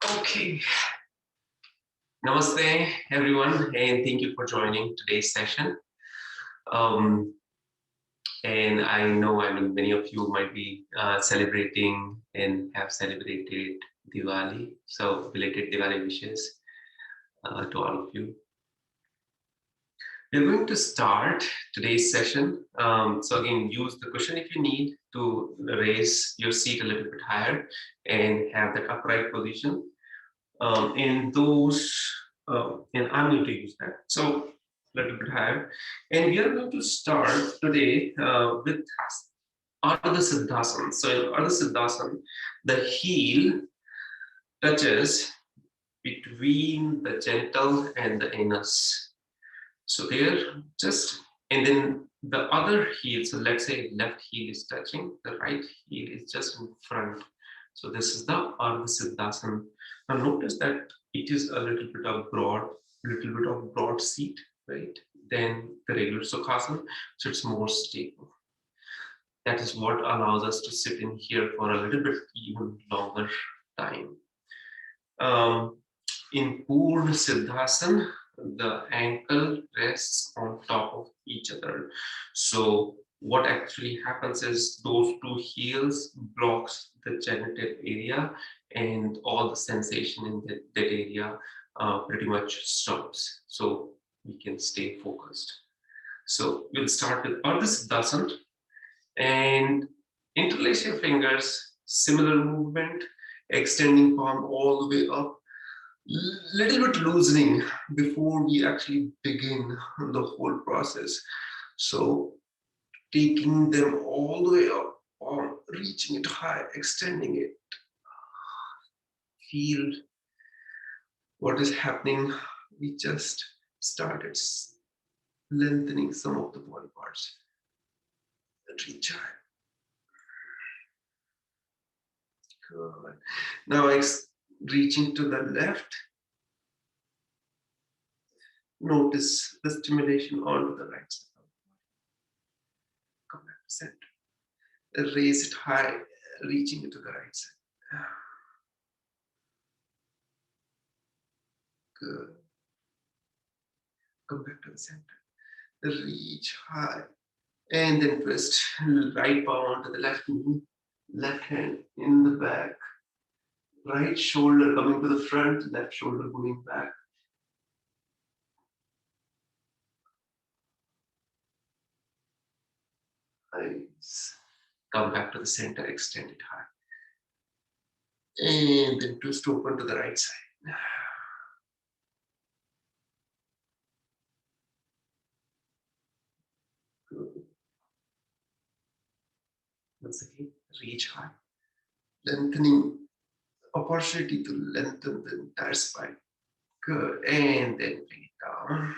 Okay, Namaste everyone, and thank you for joining today's session. Um, and I know, many of you might be celebrating and have celebrated Diwali. So, belated Diwali wishes to all of you. We're going to start today's session. So, again, use the cushion if you need to raise your seat a little bit higher and have that upright position. In those, and I'm going to use that. So a little bit higher. And we are going to start today with Ardha Siddhasana. So in Ardha Siddhasana, the heel touches between the gentle and the anus. So there, just, and then the other heel, so let's say left heel is touching, the right heel is just in front. So this is the Ardha Siddhasana. Now notice that it is a little bit of broad seat, right? Than the regular Sukhasana, so it's more stable. That is what allows us to sit in here for a little bit even longer time. Um, in Purna Siddhasana, the ankle rests on top of each other. So what actually happens is those two heels blocks the genital area, and all the sensation in that area pretty much stops. So we can stay focused. So we'll start with Ardha Siddhasana and interlace your fingers, similar movement, extending palm all the way up, little bit loosening before we actually begin the whole process. So taking them all the way up, or reaching it high, extending it. Feel what is happening. We just started lengthening some of the body parts. Reach high. Good. Now reaching to the left. Notice the stimulation onto the right side. Come back to center. Raise it high, reaching it to the right side. Good. Come back to the center. Reach high. And then twist. Right palm onto the left knee. Left hand in the back. Right shoulder coming to the front. Left shoulder going back. Nice. Come back to the center. Extend it high. And then twist open to the right side. Good. Once again, reach high. Lengthening, opportunity to lengthen the entire spine. Good. And then bring it down.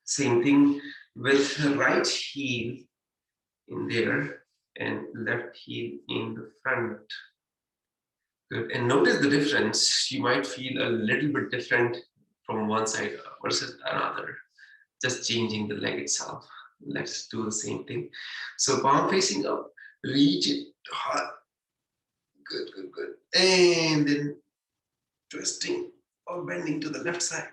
Same thing with the right heel in there and left heel in the front. Good. And notice the difference. You might feel a little bit different from one side versus another. Just changing the leg itself. Let's do the same thing. So palm facing up, reach it hard. Good, good, good. And then twisting or bending to the left side.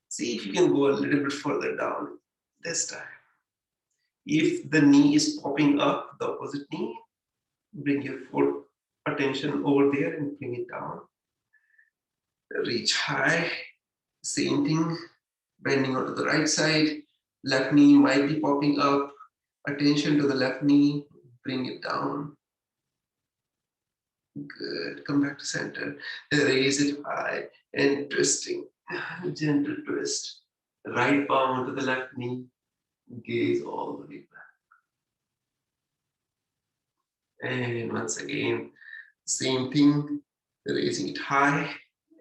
See if you can go a little bit further down this time. If the knee is popping up, the opposite knee, bring your full attention over there and bring it down. Reach high. Same thing, bending onto the right side. Left knee might be popping up. Attention to the left knee. Bring it down. Good. Come back to center. Raise it high and twisting. Gentle twist. Right palm onto the left knee. Gaze all the way back. And once again, same thing. Raising it high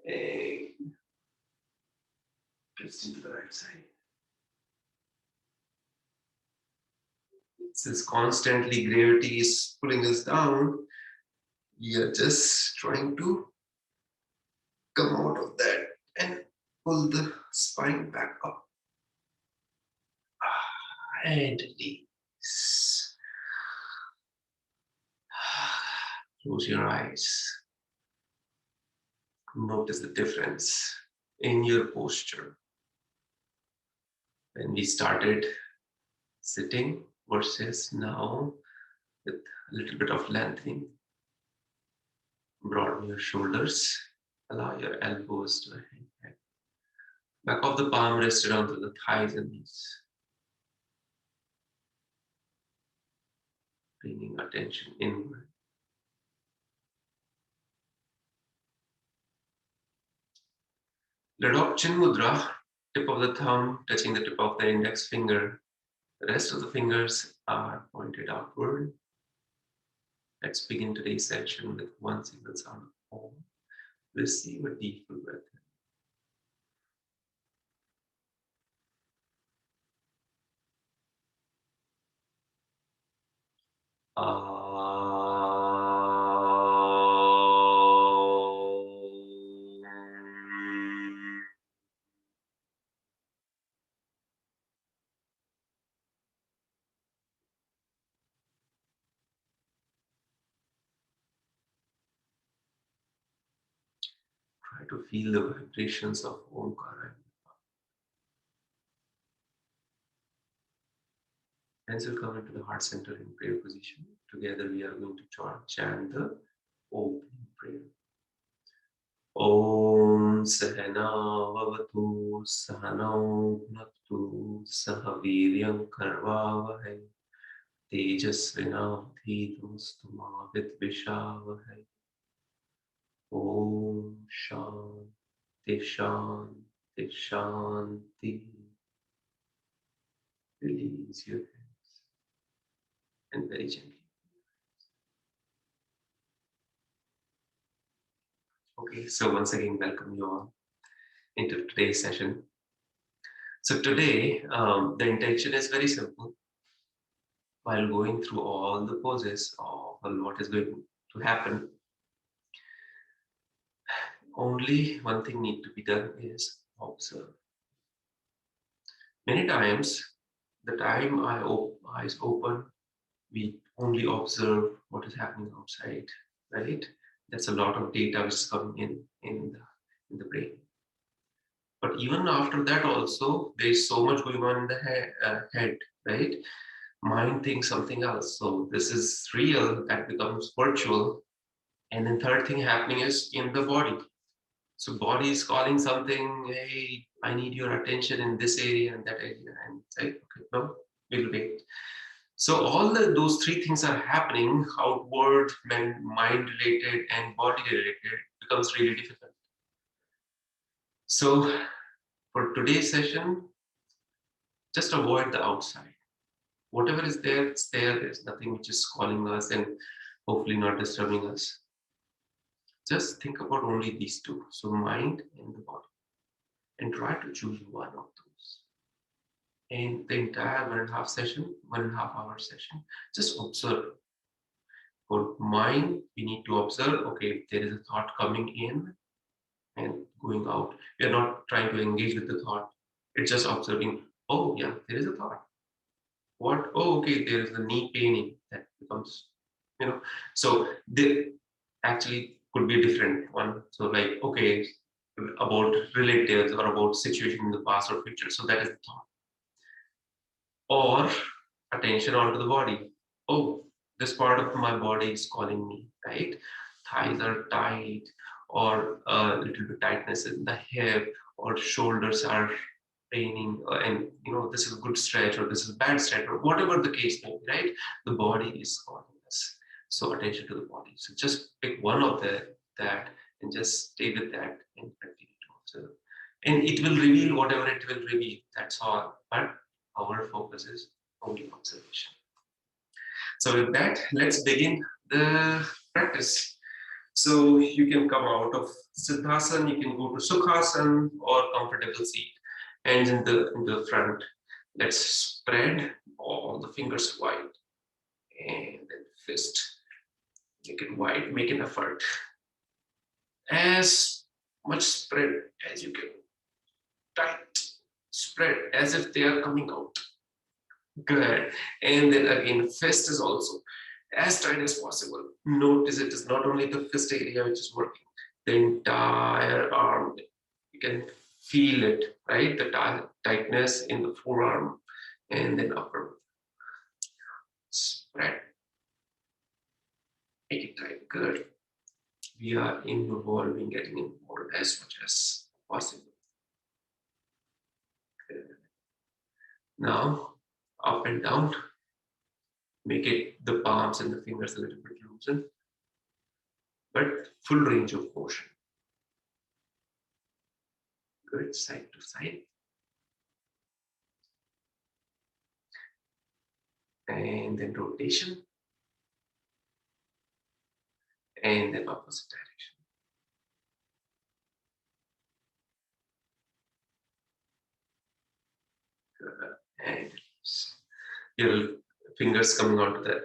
and twisting to the right side. Since constantly gravity is pulling us down, we are just trying to come out of that and pull the spine back up. And release. Close your eyes. Notice the difference in your posture. When we started sitting versus now with a little bit of lengthening. Broaden your shoulders, allow your elbows to hang back. Back of the palm rested onto the thighs and knees. Bringing attention inward. Ladok Chin Mudra, tip of the thumb touching the tip of the index finger. The rest of the fingers are pointed outward. Let's begin today's session with one single sound of Om. Receive a deep full breath. Try to feel the vibrations of Omkara. Hands will come into the heart center in prayer position. Together we are going to chant the opening prayer. Om Sahana Vavatu Sahano Bhunaktu Sahaviryam Karvavahai Tejasvinavdhidamastuma Vidvishavahai. Om Shanti Shanti Shanti. Release your hands and very gently. Okay, so once again, welcome you all into today's session. So today, the intention is very simple. While going through all the poses of what is going to happen, only one thing need to be done is observe. Many times, the time eyes open, we only observe what is happening outside, right? That's a lot of data which is coming in the brain. But even after that also, there's so much going on in the head, right? Mind thinks something else. So this is real, that becomes virtual. And then third thing happening is in the body. So body is calling something, hey, I need your attention in this area and that area. And say, okay, no, we'll wait. So all those three things are happening, outward, mind related and body related, becomes really difficult. So for today's session, just avoid the outside. Whatever is there, it's there. There's nothing which is calling us and hopefully not disturbing us. Just think about only these two. So mind and the body. And try to choose one of those. And the entire 1.5 session, 1.5 hour session, just observe. For mind, we need to observe, okay, if there is a thought coming in and going out. We are not trying to engage with the thought. It's just observing, oh yeah, there is a thought. What? Oh, okay, there is a knee paining that becomes, so they actually could be a different one. So like, okay, about relatives or about situation in the past or future. So that is the thought. Or attention onto the body. Oh, this part of my body is calling me, right? Thighs are tight, or a little bit tightness in the hip, or shoulders are paining, and this is a good stretch or this is a bad stretch, or whatever the case may be, right? The body is calling us. So attention to the body. So just pick one of that and just stay with that and continue to observe. And it will reveal whatever it will reveal. That's all. But our focus is only observation. So with that, let's begin the practice. So you can come out of Siddhasana, you can go to Sukhasana or comfortable seat. Hands in the front. Let's spread all the fingers wide. And then fist. Make it wide, make an effort. As much spread as you can. Tight. Spread as if they are coming out. Good. And then again, fist is also as tight as possible. Notice it is not only the fist area which is working. the entire arm. You can feel it, right? The tightness in the forearm and then upper. Spread. Make it tight. Good. We are involving, getting involved as much as possible. Good. Now, up and down. Make it the palms and the fingers a little bit loosened, but full range of motion. Good, side to side. And then rotation. And then opposite direction. Good. And your fingers coming onto the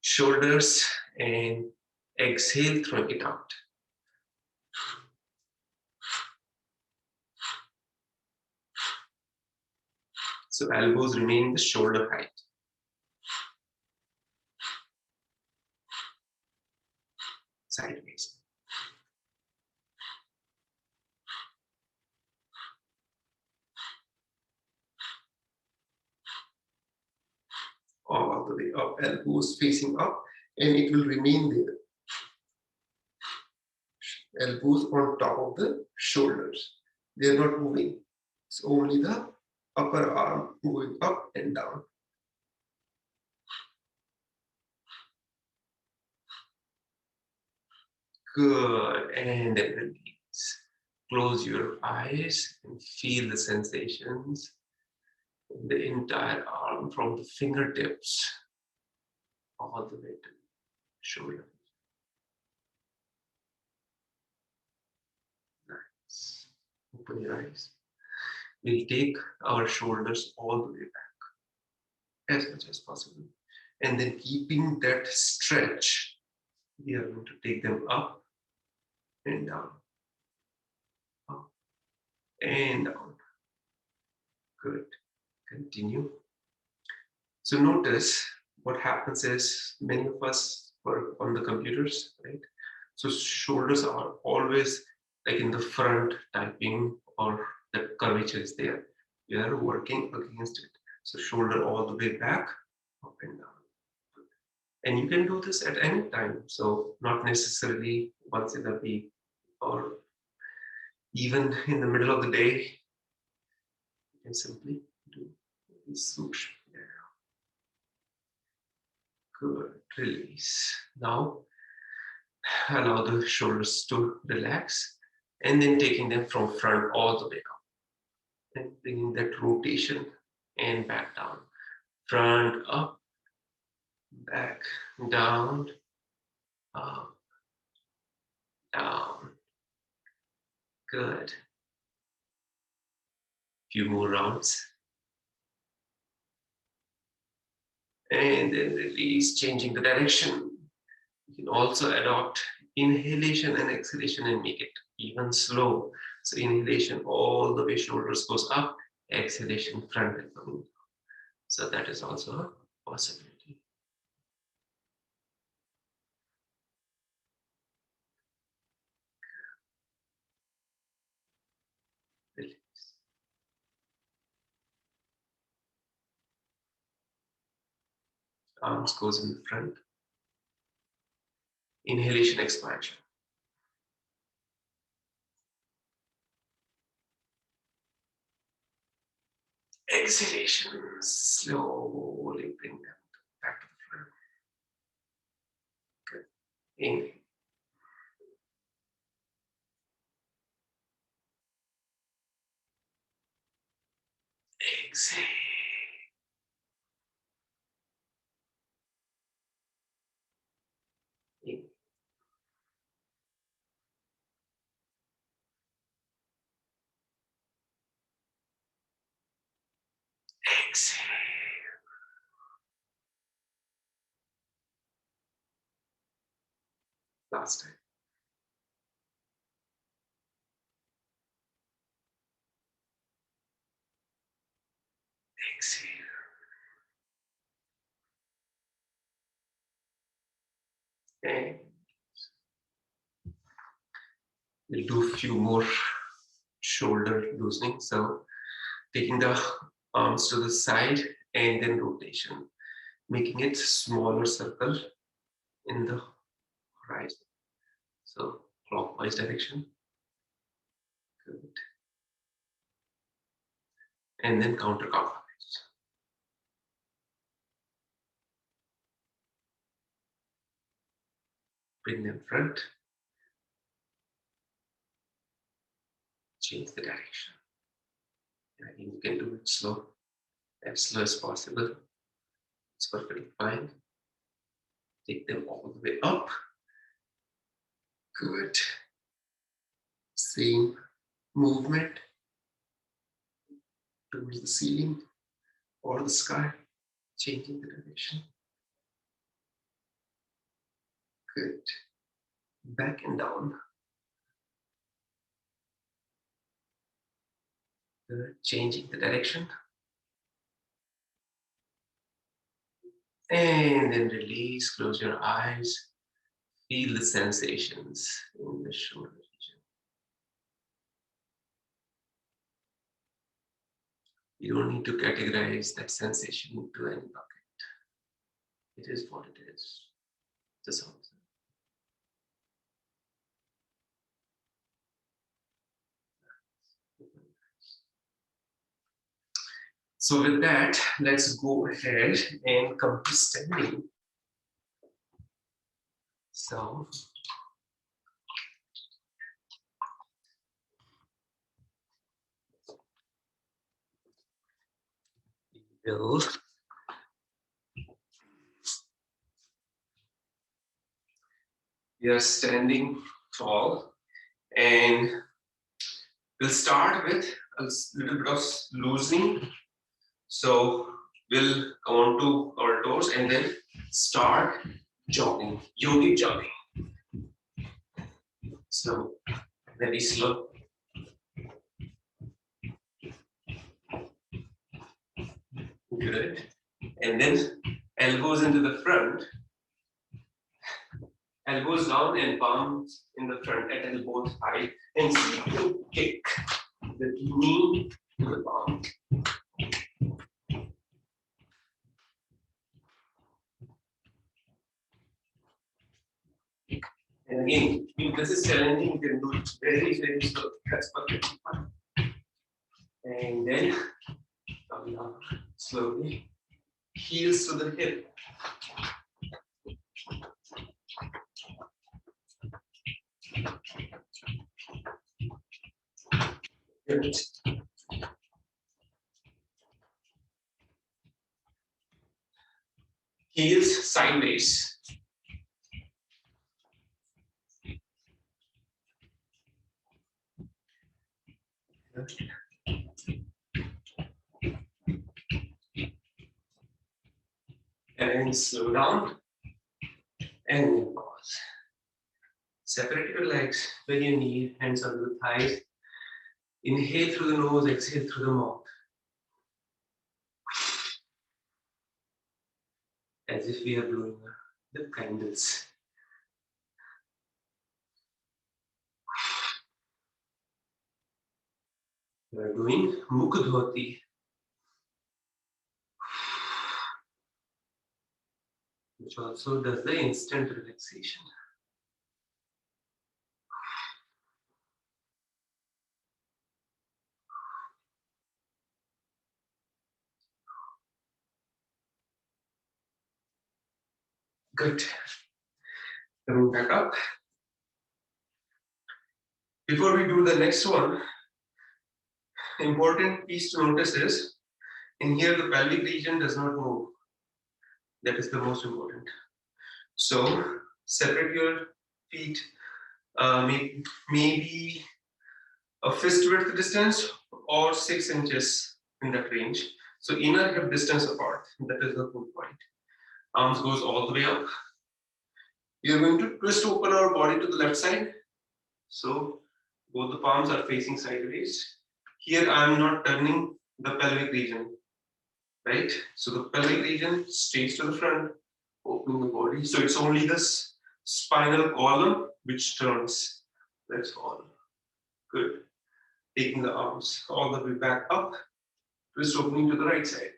shoulders and exhale, throwing it out. So elbows remain the shoulder height. Sideways. All the way up, elbows facing up, and it will remain there. Elbows on top of the shoulders. They are not moving. It's only the upper arm moving up and down. Good. And then release. Close your eyes and feel the sensations in the entire arm from the fingertips all the way to the shoulder. Nice. Open your eyes. We'll take our shoulders all the way back as much as possible. And then keeping that stretch, we are going to take them up and down. Up and down. Good. Continue. So notice what happens is many of us work on the computers, right? So shoulders are always like in the front typing, or the curvature is there. You are working against it. So shoulder all the way back, up and down. And you can do this at any time. So not necessarily once in a week or even in the middle of the day. You can simply do this swoosh. Good. Release. Now allow the shoulders to relax, and then taking them from front all the way up and bringing that rotation and back down. Front up, back down, up, down. Good. Few more rounds. And then release, changing the direction. You can also adopt inhalation and exhalation and make it even slow. So inhalation all the way shoulders goes up, exhalation front and coming down. So that is also a possibility. Release. Arms goes in the front. Inhalation, expansion. Exhalation, slowly bring them back to the front. Good. Inhale. Exhale. Inhale. Exhale. Last time. Exhale. And We'll do a few more shoulder loosening. So taking the arms to the side and then rotation, making it smaller circle in the horizon. So clockwise direction. Good. And then counterclockwise. Bring them front. Change the direction. And I think you can do it slow, as slow as possible. It's perfectly fine. Take them all the way up. Good. Same movement towards the ceiling or the sky, changing the direction. Good. Back and down. Good. Changing the direction. And then release, close your eyes. Feel the sensations in the shoulder region. You don't need to categorize that sensation into any bucket. It is what it is. Just observe. So with that, let's go ahead and come to standing. So we are standing tall, and we'll start with a little bit of loosening. So we'll come on to our toes and then start jogging, yogic jogging. So very slow. Good. And then elbows into the front, elbows down and palms in the front at elbows high, and see if you kick the knee to the palm. And again, if this is challenging, you can do it very, very slow. That's perfectly fine. And then come down slowly, heels to the hip. Good. Heels sideways. And slow down and pause. Separate your legs with your knee, hands under the thighs. Inhale through the nose, exhale through the mouth. As if we are blowing the candles. We are doing Mukh Dhoti, which also does the instant relaxation. Good. Coming back up. Before we do the next one, important piece to notice is, in here the pelvic region does not move. That is the most important. So separate your feet, maybe a fist width distance or 6 inches in that range. So inner hip distance apart. That is the whole point. Arms goes all the way up. We are going to twist open our body to the left side. So both the palms are facing sideways. Here I am not turning the pelvic region, right? So the pelvic region stays to the front, opening the body. So it's only this spinal column which turns. That's all. Good. Taking the arms all the way back up. Twist opening to the right side.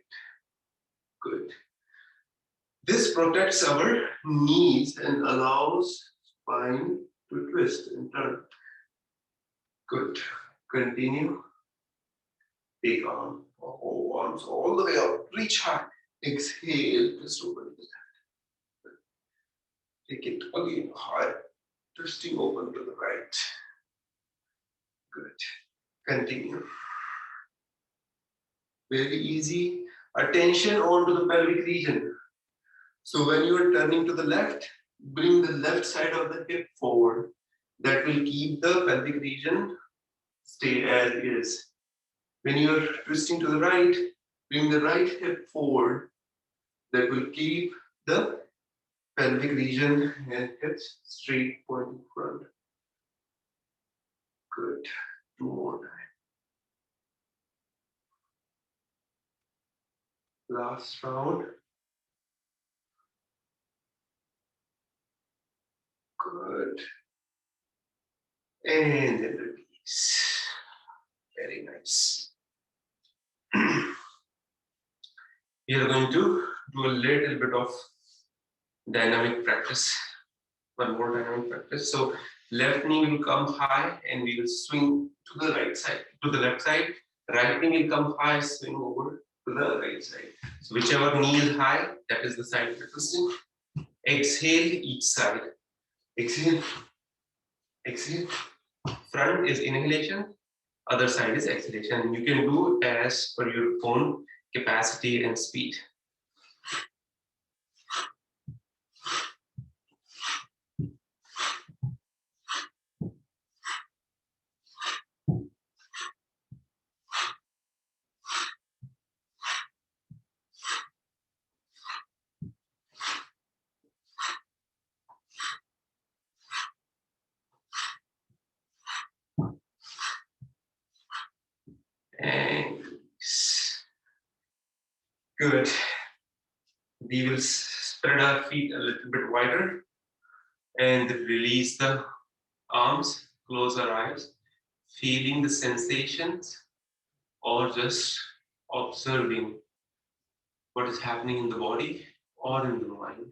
Good. This protects our knees and allows spine to twist and turn. Good. Continue. Take arms all the way up. Reach high. Exhale. Twist open to the left. Take it again high. Twisting open to the right. Good. Continue. Very easy. Attention onto the pelvic region. So when you are turning to the left, bring the left side of the hip forward. That will keep the pelvic region stay as is. When you are twisting to the right, bring the right hip forward. That will keep the pelvic region and hips straight pointing front. Good. 2 more times. Last round. Good. And then release. Very nice. We are going to do a little bit of dynamic practice. One more dynamic practice. So left knee will come high and we will swing to the right side, to the left side. Right knee will come high, swing over to the right side. So whichever knee is high, that is the side we're twisting. Exhale each side. Exhale. Exhale. Front is inhalation, other side is exhalation. You can do as per your own capacity and speed. And good. We will spread our feet a little bit wider and release the arms, close our eyes, feeling the sensations or just observing what is happening in the body or in the mind.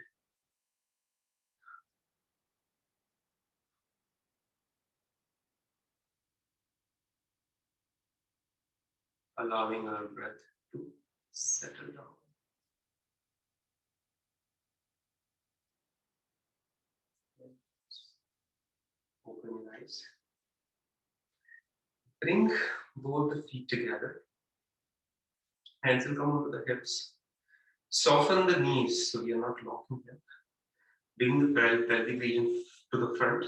Allowing our breath to settle down. Open your eyes. Bring both the feet together. Hands will come over the hips. Soften the knees so we are not locking them. Bring the pelvic region to the front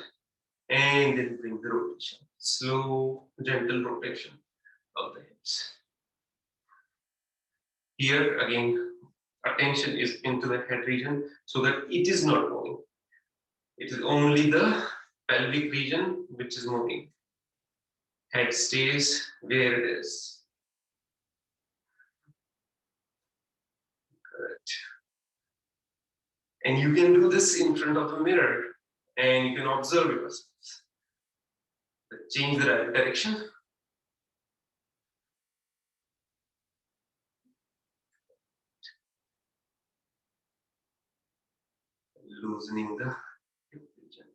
and then bring the rotation. Slow, gentle rotation of the hips. Here again, attention is into the head region so that it is not moving. It is only the pelvic region which is moving. Head stays where it is. Good. And you can do this in front of the mirror and you can observe yourselves. Change the direction. Loosening the hip region.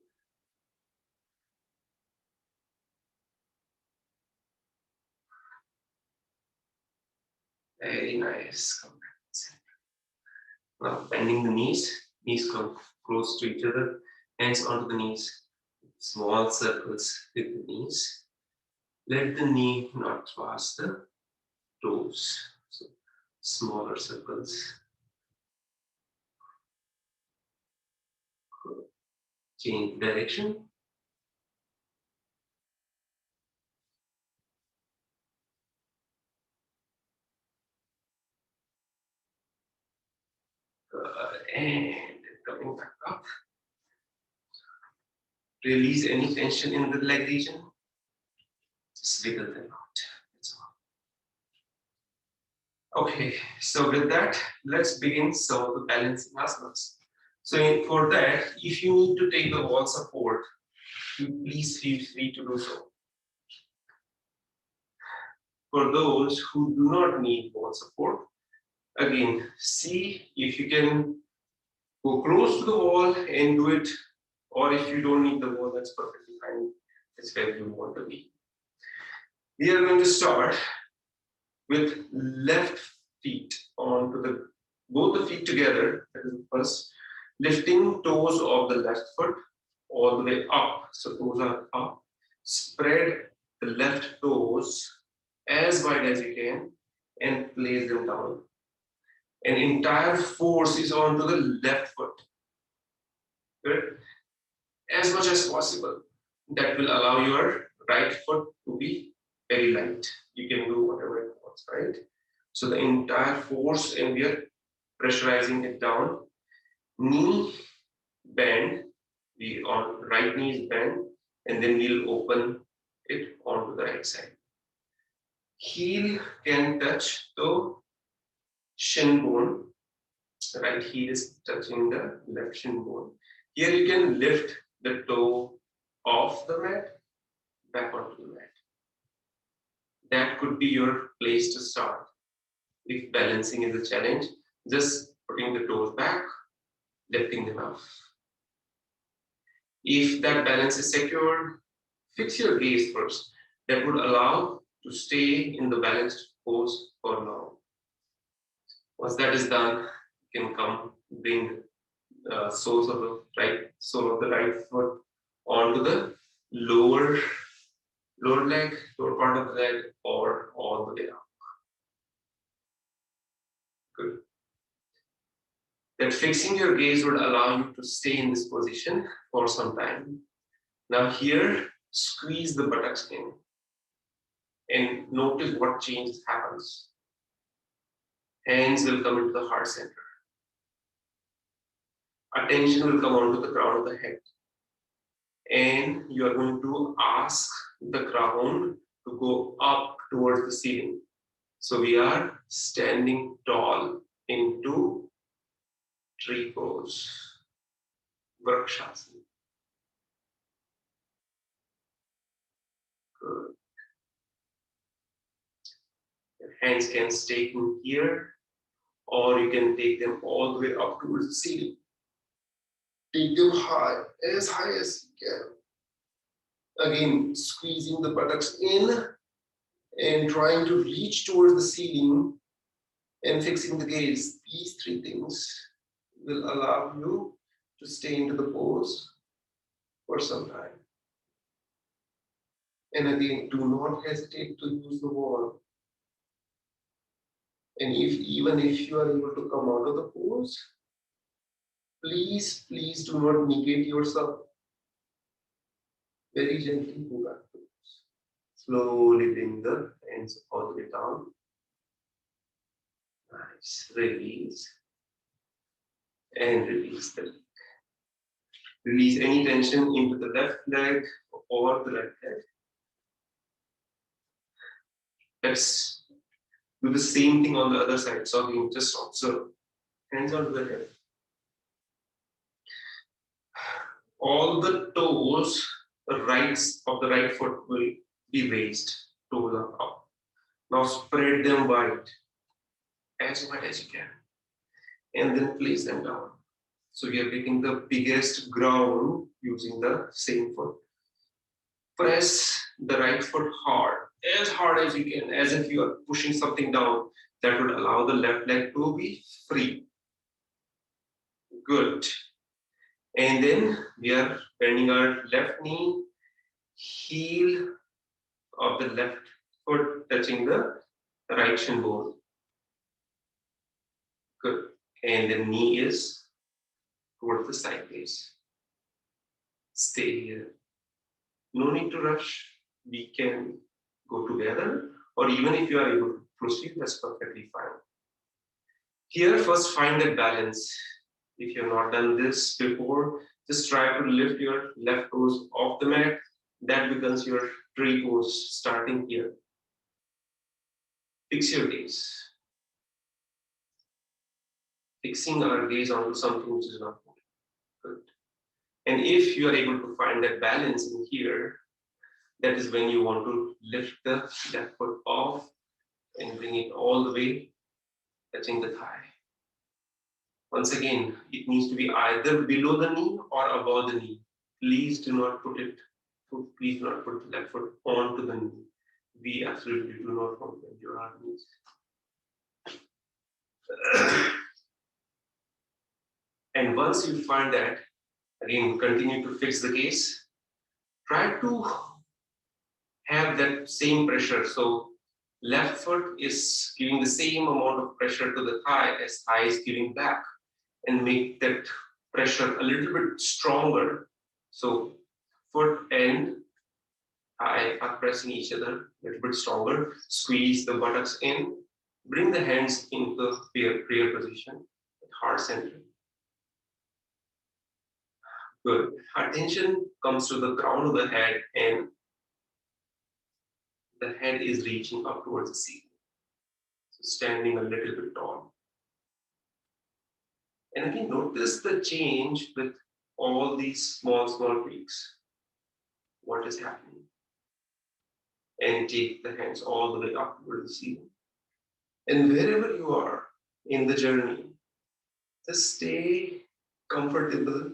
Very nice. Come back. Now bending the knees come close to each other, hands onto the knees, small circles with the knees. Let the knee not pass the toes, so smaller circles. Change direction. And coming back up. Release any tension in the leg region. Just wiggle them out. That's all. Okay, so with that, let's begin some of the balancing asanas. So for that, if you need to take the wall support, please feel free to do so. for those who do not need wall support, again, see if you can go close to the wall and do it, or if you don't need the wall, that's perfectly fine. It's where you want to be. We are going to start with left feet onto the, both the feet together. That is first, lifting toes of the left foot all the way up. So toes are up. Spread the left toes as wide as you can and place them down. And entire force is onto the left foot. Good. As much as possible. That will allow your right foot to be very light. You can do whatever it wants, right? So the entire force, and we are pressurizing it down. Knee bend, the on right knee is bent, and then we'll open it onto the right side. Heel can touch the shin bone. Right heel is touching the left shin bone. Here you can lift the toe off the mat, back onto the mat. That could be your place to start. If balancing is a challenge, just putting the toes back, lifting them up. If that balance is secure, fix your gaze first. That would allow to stay in the balanced pose for long. Once that is done, you can come bring soles of the sole of the right foot onto the lower leg, lower part of the leg, or all the way up. Good. Then fixing your gaze would allow you to stay in this position for some time. Now here, squeeze the buttocks in and notice what change happens. Hands will come into the heart center. Attention will come onto the crown of the head. And you are going to ask the crown to go up towards the ceiling. So we are standing tall into tree pose, Vrikshasana. Good. Your hands can stay in here, or you can take them all the way up towards the ceiling. Take them high as you can. Again, squeezing the buttocks in and trying to reach towards the ceiling and fixing the gaze. These three things will allow you to stay into the pose for some time. And again, do not hesitate to use the wall. And even if you are able to come out of the pose, please do not negate yourself. Very gently go back to pose. Slowly bring the hands all the way down. Nice. Release. And release the leg. Release any tension into the left leg or the right leg. Let's do the same thing on the other side. So again, just observe. Hands onto the head. All the toes, the rights of the right foot will be raised, toes are up. Now spread them wide as you can. And then place them down. So we are taking the biggest ground using the same foot. Press the right foot hard as you can, as if you are pushing something down. That would allow the left leg to be free. Good. And then we are bending our left knee, heel of the left foot touching the right shin bone. Good. And the knee is towards the side base. Stay here. No need to rush. We can go together, or even if you are able to proceed, that's perfectly fine. Here, first find that balance. If you have not done this before, just try to lift your left toes off the mat. That becomes your tree pose starting here. Fix your gaze. Fixing our gaze onto something which is not good. And if you are able to find that balance in here, that is when you want to lift the left foot off and bring it all the way, touching the thigh. Once again, it needs to be either below the knee or above the knee. Please do not put please do not put the left foot onto the knee. We absolutely do not want to injure our knees. And once you find that, again, continue to fix the gaze. Try to have that same pressure. So left foot is giving the same amount of pressure to the thigh as thigh is giving back, and make that pressure a little bit stronger. So foot and thigh are pressing each other a little bit stronger. Squeeze the buttocks in. Bring the hands into the prayer position, heart center. Good. Attention comes to the crown of the head, and the head is reaching up towards the ceiling. So standing a little bit tall. And again, notice the change with all these small tweaks. What is happening? And take the hands all the way up towards the ceiling. And wherever you are in the journey, just stay comfortable.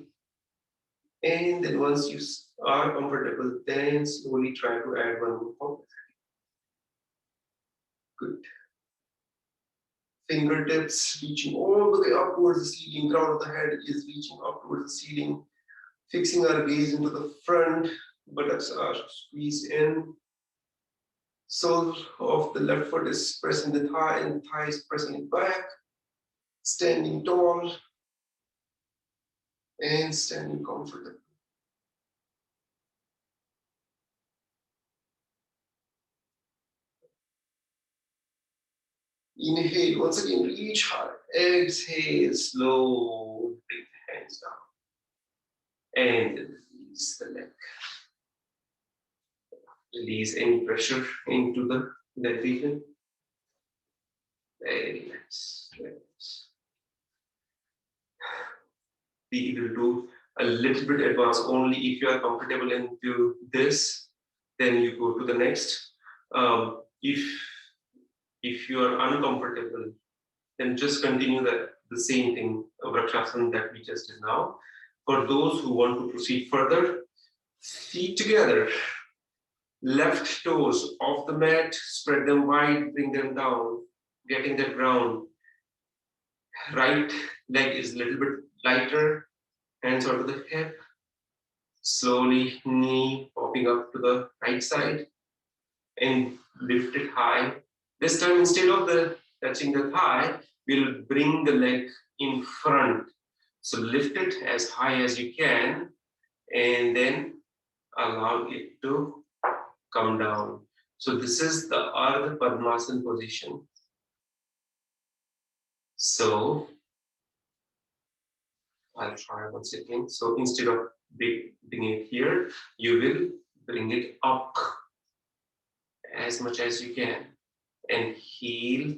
And then once you are comfortable, then slowly try to add one more complexity. Good. Fingertips reaching all the way up towards the ceiling. Crown of the head is reaching up towards the ceiling. Fixing our gaze into the front. Buttocks are squeezed in. Sole of the left foot is pressing the thigh, and thigh is pressing it back. Standing tall and standing comfortable. Inhale, once again, reach high. Exhale, slow, bring the hands down. And release the leg. Release any pressure into the leg region. Very nice. Relax. We will do a little bit advanced only if you are comfortable into this, then you go to the next. If you are uncomfortable, then just continue the same thing, Vrikshasana that we just did now. For those who want to proceed further, feet together, left toes off the mat, spread them wide, bring them down, getting the ground. Right leg is a little bit lighter, hands onto the hip, slowly knee popping up to the right side, and lift it high. This time, instead of touching the thigh, we'll bring the leg in front. So lift it as high as you can, and then allow it to come down. So this is the Ardha Padmasana position. So I'll try once again. So instead of bringing it here, you will bring it up as much as you can, and heel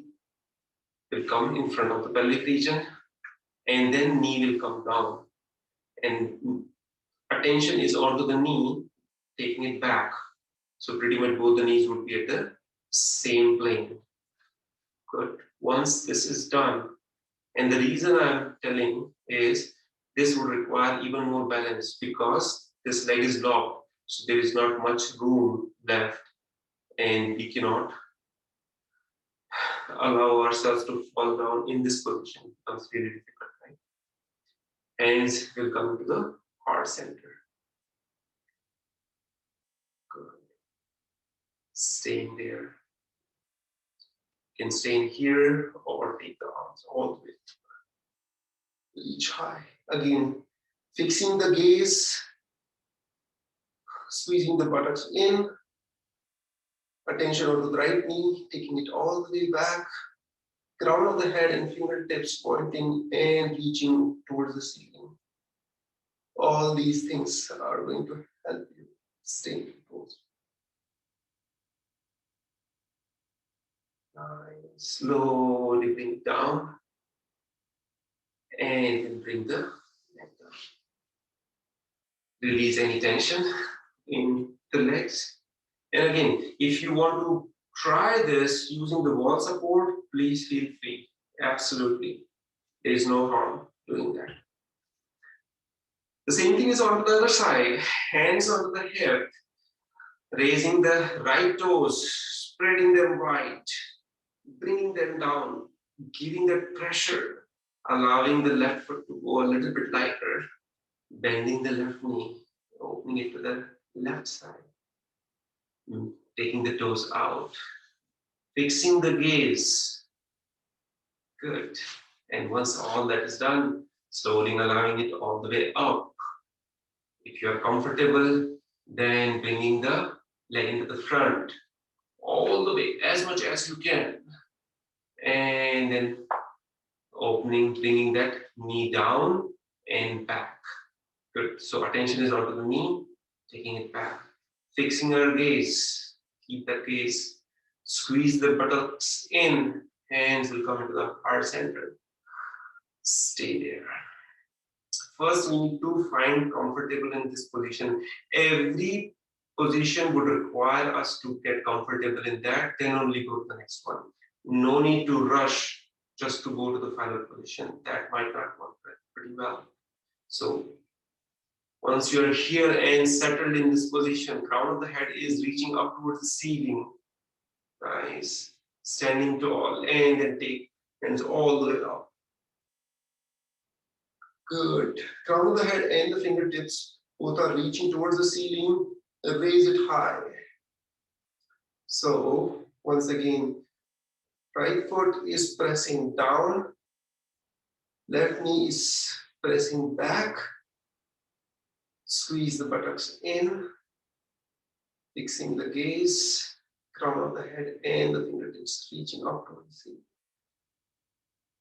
will come in front of the pelvic region, and then knee will come down, and attention is onto the knee, taking it back. So pretty much both the knees would be at the same plane. Good. Once this is done, and the reason I'm telling is this would require even more balance because this leg is locked, so there is not much room left, and we cannot allow ourselves to fall down in this position. It becomes really difficult, right? Hands will come to the heart center. Good. Staying there. You can stay in here or take the arms all the way. Reach high. Again, fixing the gaze, squeezing the buttocks in, attention onto the right knee, taking it all the way back, crown of the head and fingertips pointing and reaching towards the ceiling. All these things are going to help you stay in pose. Slowly bring it down and then bring the neck down. Release any tension in the legs. And again, if you want to try this using the wall support, please feel free. Absolutely. There is no harm doing that. The same thing is on the other side. Hands onto the hip, raising the right toes, spreading them wide, bringing them down, giving that pressure, allowing the left foot to go a little bit lighter, bending the left knee, opening it to the left side, taking the toes out, fixing the gaze. Good. And once all that is done, slowly allowing it all the way up. If you are comfortable, then bringing the leg into the front, all the way, as much as you can. And then opening, bringing that knee down and back. Good. So attention is onto the knee, taking it back. Fixing our gaze. Keep that gaze. Squeeze the buttocks in. Hands will come into the heart center. Stay there. First, we need to find comfortable in this position. Every position would require us to get comfortable in that, then only go to the next one. No need to rush just to go to the final position. That might not work pretty well. So once you're here and settled in this position, crown of the head is reaching up towards the ceiling. Nice. Standing tall, and then take hands all the way up. Good. Crown of the head and the fingertips both are reaching towards the ceiling. Raise it high. So once again, right foot is pressing down. Left knee is pressing back. Squeeze the buttocks in. Fixing the gaze. Crown of the head and the fingertips reaching up towards the ceiling.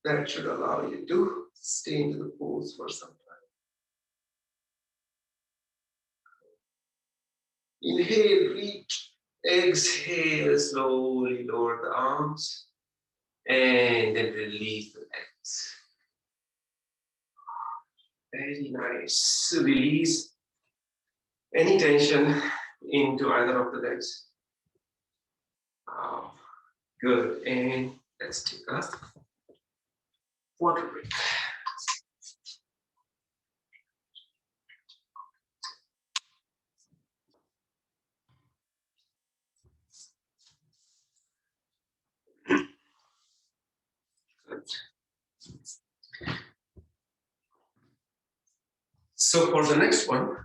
That should allow you to stay into the pose for some time. Inhale, reach. Exhale, slowly lower the arms. And then release the legs. Very nice. Release any tension into either of the legs. Wow. Good. And let's take a water break. So for the next one,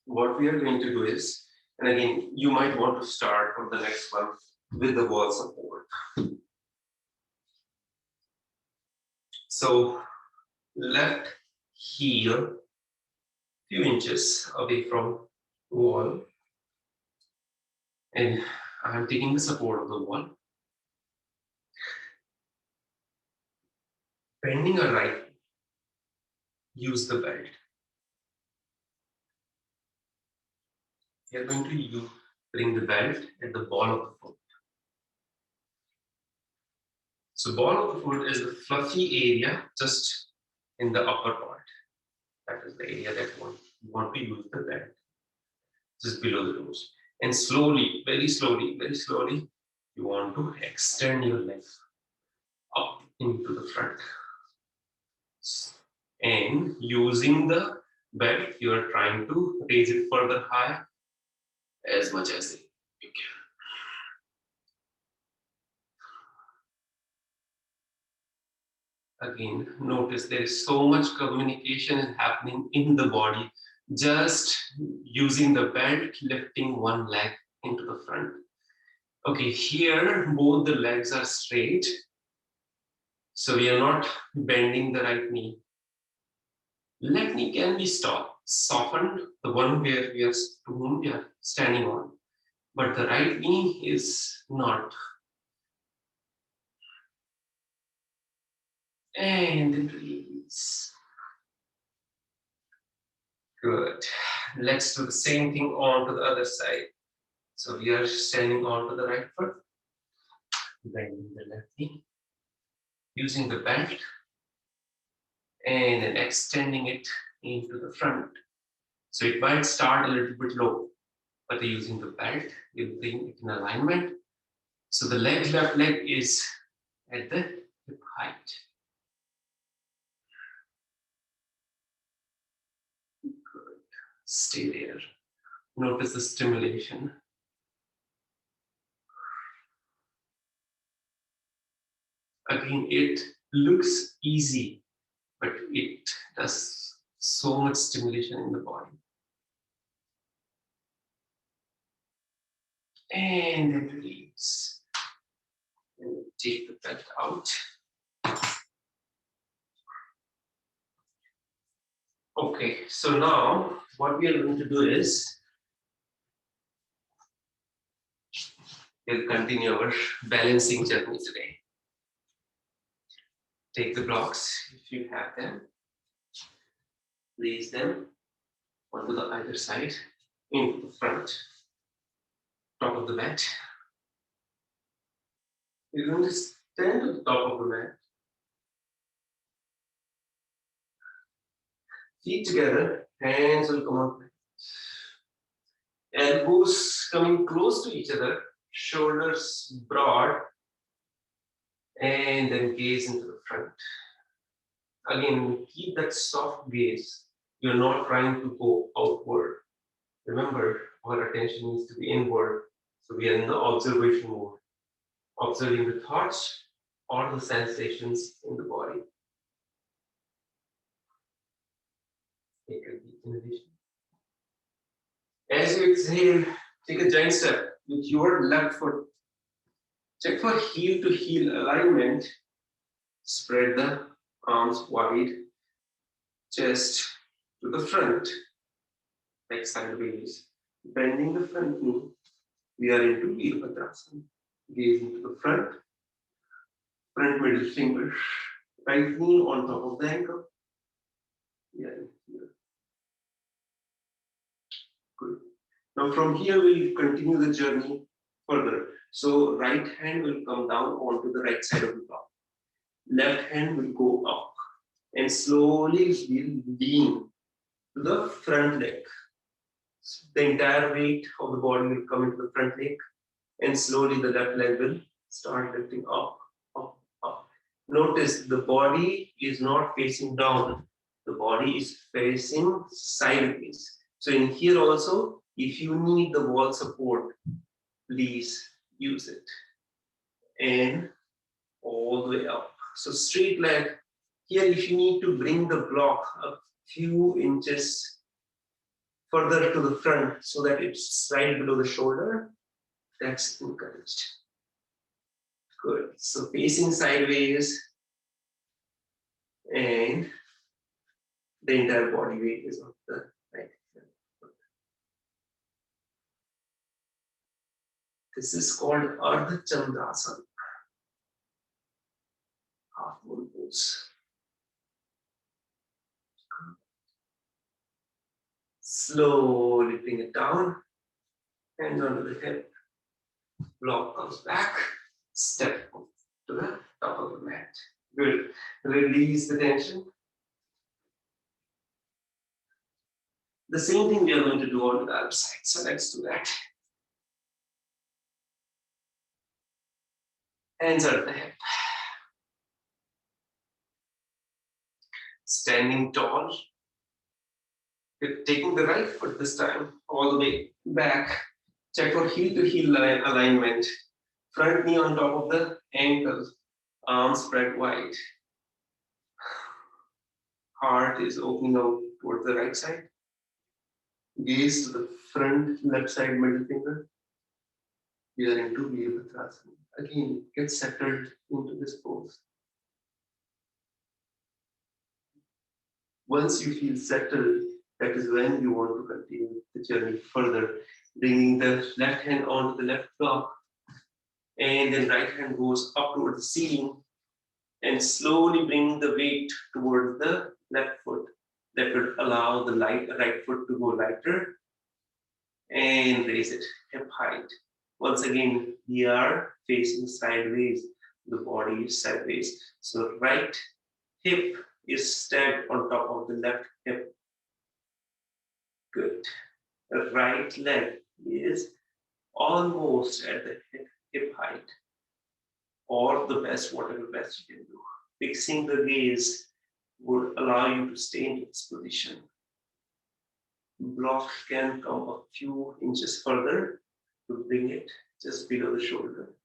what we are going to do is, and again, you might want to start for the next one with the wall support. So left heel, few inches away from wall, and I'm taking the support of the wall. Bending a right, use the belt. We are going to bring the belt at the ball of the foot. So ball of the foot is the fluffy area just in the upper part. That is the area that you want to use the belt, just below the toes. And slowly, very slowly, you want to extend your leg up into the front. And using the belt, you are trying to raise it further higher as much as you can. Again, notice there is so much communication is happening in the body. Just using the belt, lifting one leg into the front. Okay, here both the legs are straight. So we are not bending the right knee. Left knee can be softened, the one where we are standing on. But the right knee is not. And then release. Good. Let's do the same thing on to the other side. So we are standing onto the right foot, bending the left knee, using the belt, and then extending it into the front. So it might start a little bit low, but using the belt, you bring it in alignment. So the left leg is at the hip height. Good. Stay there. Notice the stimulation. Again, it looks easy, but it does so much stimulation in the body. And then release. And take the belt out. Okay, so now what we are going to do is we'll continue our balancing journey today. Take the blocks if you have them. Place them onto the either side, into the front, top of the mat. You're going to stand to the top of the mat. Feet together, hands will come up. Elbows coming close to each other, shoulders broad, and then gaze into the front. Again, keep that soft gaze. You're not trying to go outward. Remember, our attention needs to be inward. So we are in the observation mode, observing the thoughts or the sensations in the body. Take a deep inhalation. As you exhale, take a giant step with your left foot. Check for heel to heel alignment. Spread the arms wide, chest to the front, like sideways. Bending the front knee, we are into Virabhadrasana. Gaze into the front middle finger, right knee on top of the ankle. We are in here. Good. Now from here we'll continue the journey further. So right hand will come down onto the right side of the block. Left hand will go up and slowly we'll lean to the front leg. So the entire weight of the body will come into the front leg and slowly the left leg will start lifting up, up, up. Notice the body is not facing down. The body is facing sideways. So in here also, if you need the wall support, please use it. And all the way up. So straight leg. Here, if you need to bring the block a few inches further to the front so that it's right below the shoulder, that's encouraged. Good. So facing sideways and the entire body weight is on the right. This is called Ardha Chandrasana. Half moon pose. Slowly bring it down, hands onto the hip, block comes back, step to the top of the mat. Good. Release the tension. The same thing we are going to do on the other side. So let's do that. Hands at the hip. Standing tall. You're taking the right foot this time, all the way back. Check for heel to heel alignment. Front knee on top of the ankle. Arms spread wide. Heart is opening out towards the right side. Gaze to the front left side middle finger. We are into Virabhadrasana. Again, get settled into this pose. Once you feel settled, that is when you want to continue the journey further, bringing the left hand onto the left block, and then right hand goes up towards the ceiling, and slowly bring the weight towards the left foot. That would allow the right foot to go lighter, and raise it hip height. Once again, we are facing sideways. The body is sideways. So right hip is stacked on top of the left hip. Good. The right leg is almost at the hip height, or the best, whatever best you can do. Fixing the gaze would allow you to stay in this position. Block can come a few inches further to bring it just below the shoulder.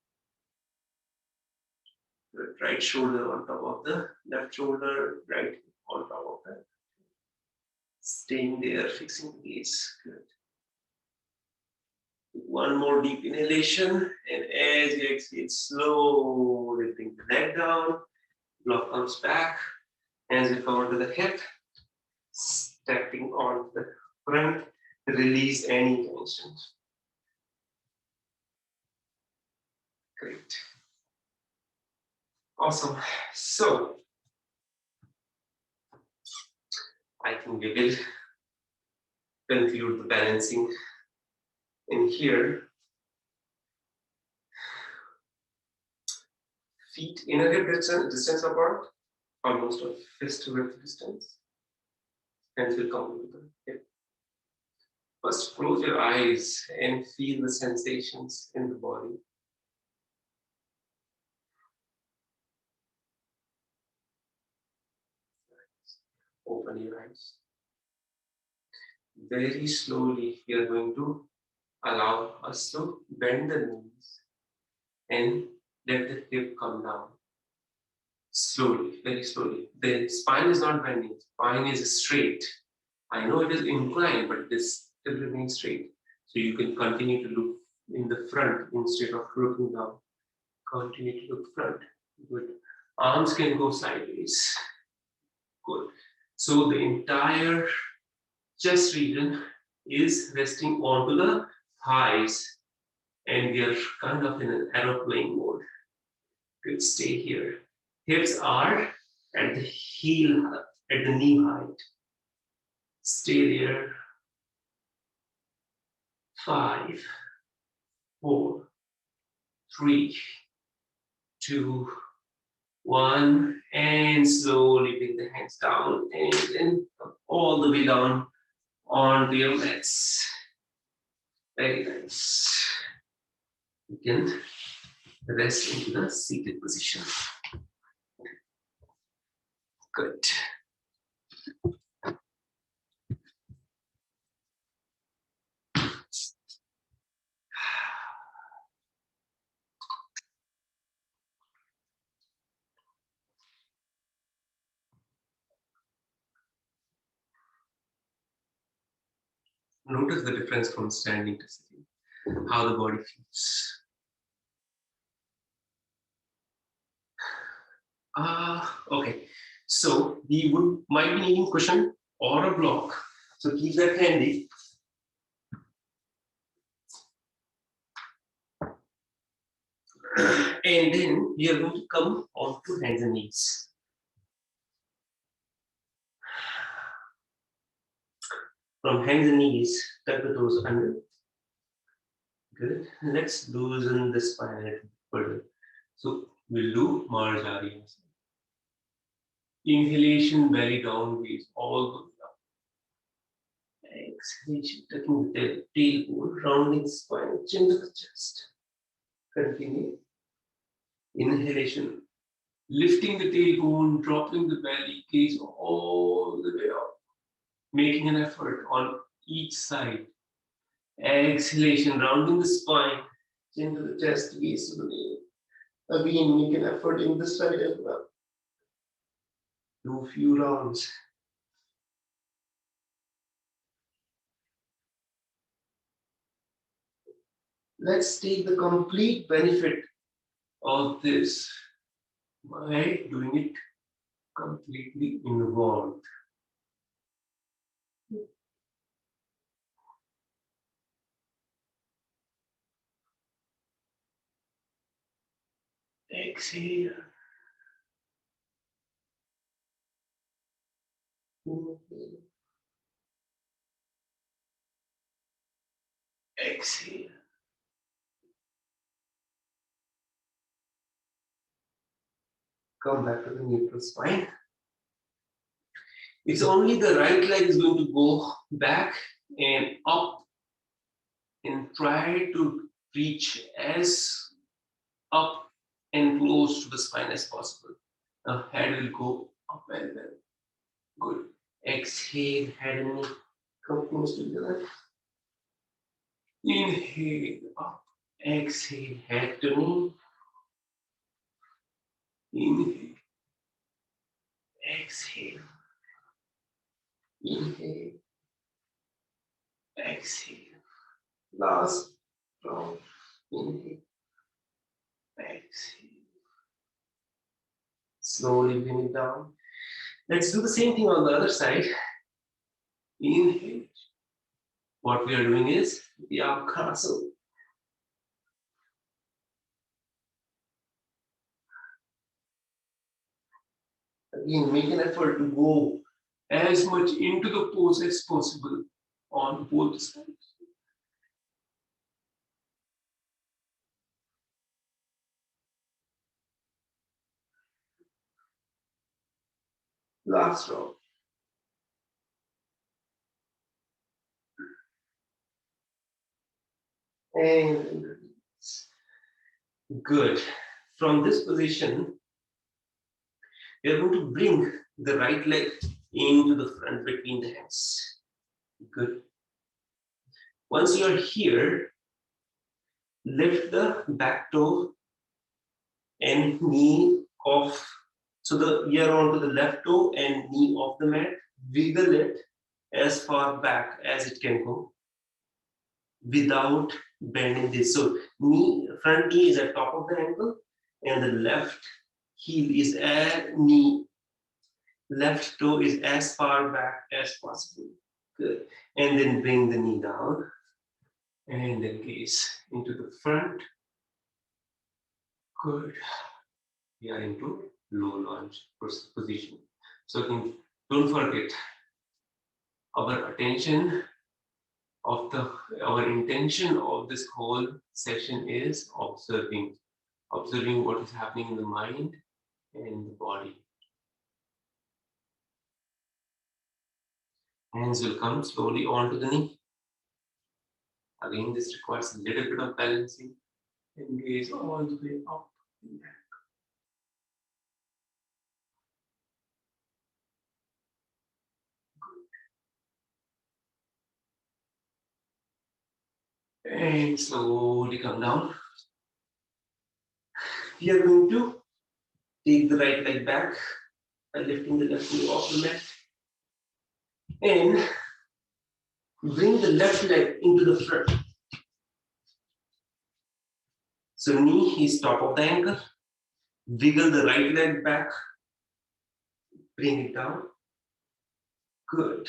The right shoulder on top of the left shoulder, right on top of that. Staying there, fixing the gaze. Good. One more deep inhalation, and as you exhale, slowly bring the neck down. Block comes back. Hands will come onto the hip. Stepping on the front, release any tension. Great. Awesome. So, I think we will conclude the balancing in here. Feet in a hip distance apart, almost a fist width distance. Hands will come to the hip. First, close your eyes and feel the sensations in the body. Open your eyes. Very slowly, we are going to allow us to bend the knees and let the hip come down. Slowly, very slowly. The spine is not bending, spine is straight. I know it is inclined, but this still remains straight. So you can continue to look in the front instead of looking down. Continue to look front. Good. Arms can go sideways. Good. So the entire chest region is resting onto the thighs, and we are kind of in an aeroplane mode. Good. Stay here. Hips are at the heel, at the knee height. Stay there. 5, 4, 3, 2, 1, and slowly bring the hands down and then all the way down onto your mats. Very nice. You can rest into the seated position. Good. Notice the difference from standing to sitting, how the body feels. Okay, so we might be needing cushion or a block, so keep that handy. And then we are going to come onto hands and knees. From hands and knees, tuck the toes under. Good. Let's loosen the spine a little further. So we'll do Marjari. Inhalation, belly down, gaze all the way up. Exhalation, tucking the tailbone, rounding the spine, chin to the chest. Continue. Inhalation, lifting the tailbone, dropping the belly, gaze all the way up. Making an effort on each side. Exhalation, rounding the spine, chin to the chest, gaze to the navel. Again, make an effort in this side as well. Do a few rounds. Let's take the complete benefit of this by doing it completely involved. Exhale. Exhale. Come back to the neutral spine. It's only the right leg is going to go back and up and try to reach as up and close to the spine as possible. Now head will go up and down. Good. Exhale, head and knee come close together. Inhale up. Exhale, head to knee. Inhale. Exhale. Inhale. Exhale. Last round. Inhale. Exhale. Slowly bring it down. Let's do the same thing on the other side. Inhale. What we are doing is Yakrasana. Again, make an effort to go as much into the pose as possible on both sides. Last round. And release. Good. From this position, we are going to bring the right leg into the front between the hands. Good. Once you are here, lift the back toe and knee off. So the ear onto the left toe and knee off the mat. Wiggle it as far back as it can go without bending this. So knee, front knee is at top of the ankle and the left heel is at knee. Left toe is as far back as possible. Good. And then bring the knee down and then gaze into the front. Good. We are into low lunge position. So don't forget, our intention of this whole session is observing what is happening in the mind and the body. Hands will come slowly onto the knee. Again, this requires a little bit of balancing and gaze all the way up and back. And slowly come down. We are going to take the right leg back by lifting the left knee off the mat. And bring the left leg into the front. So knee is top of the ankle. Wiggle the right leg back. Bring it down. Good.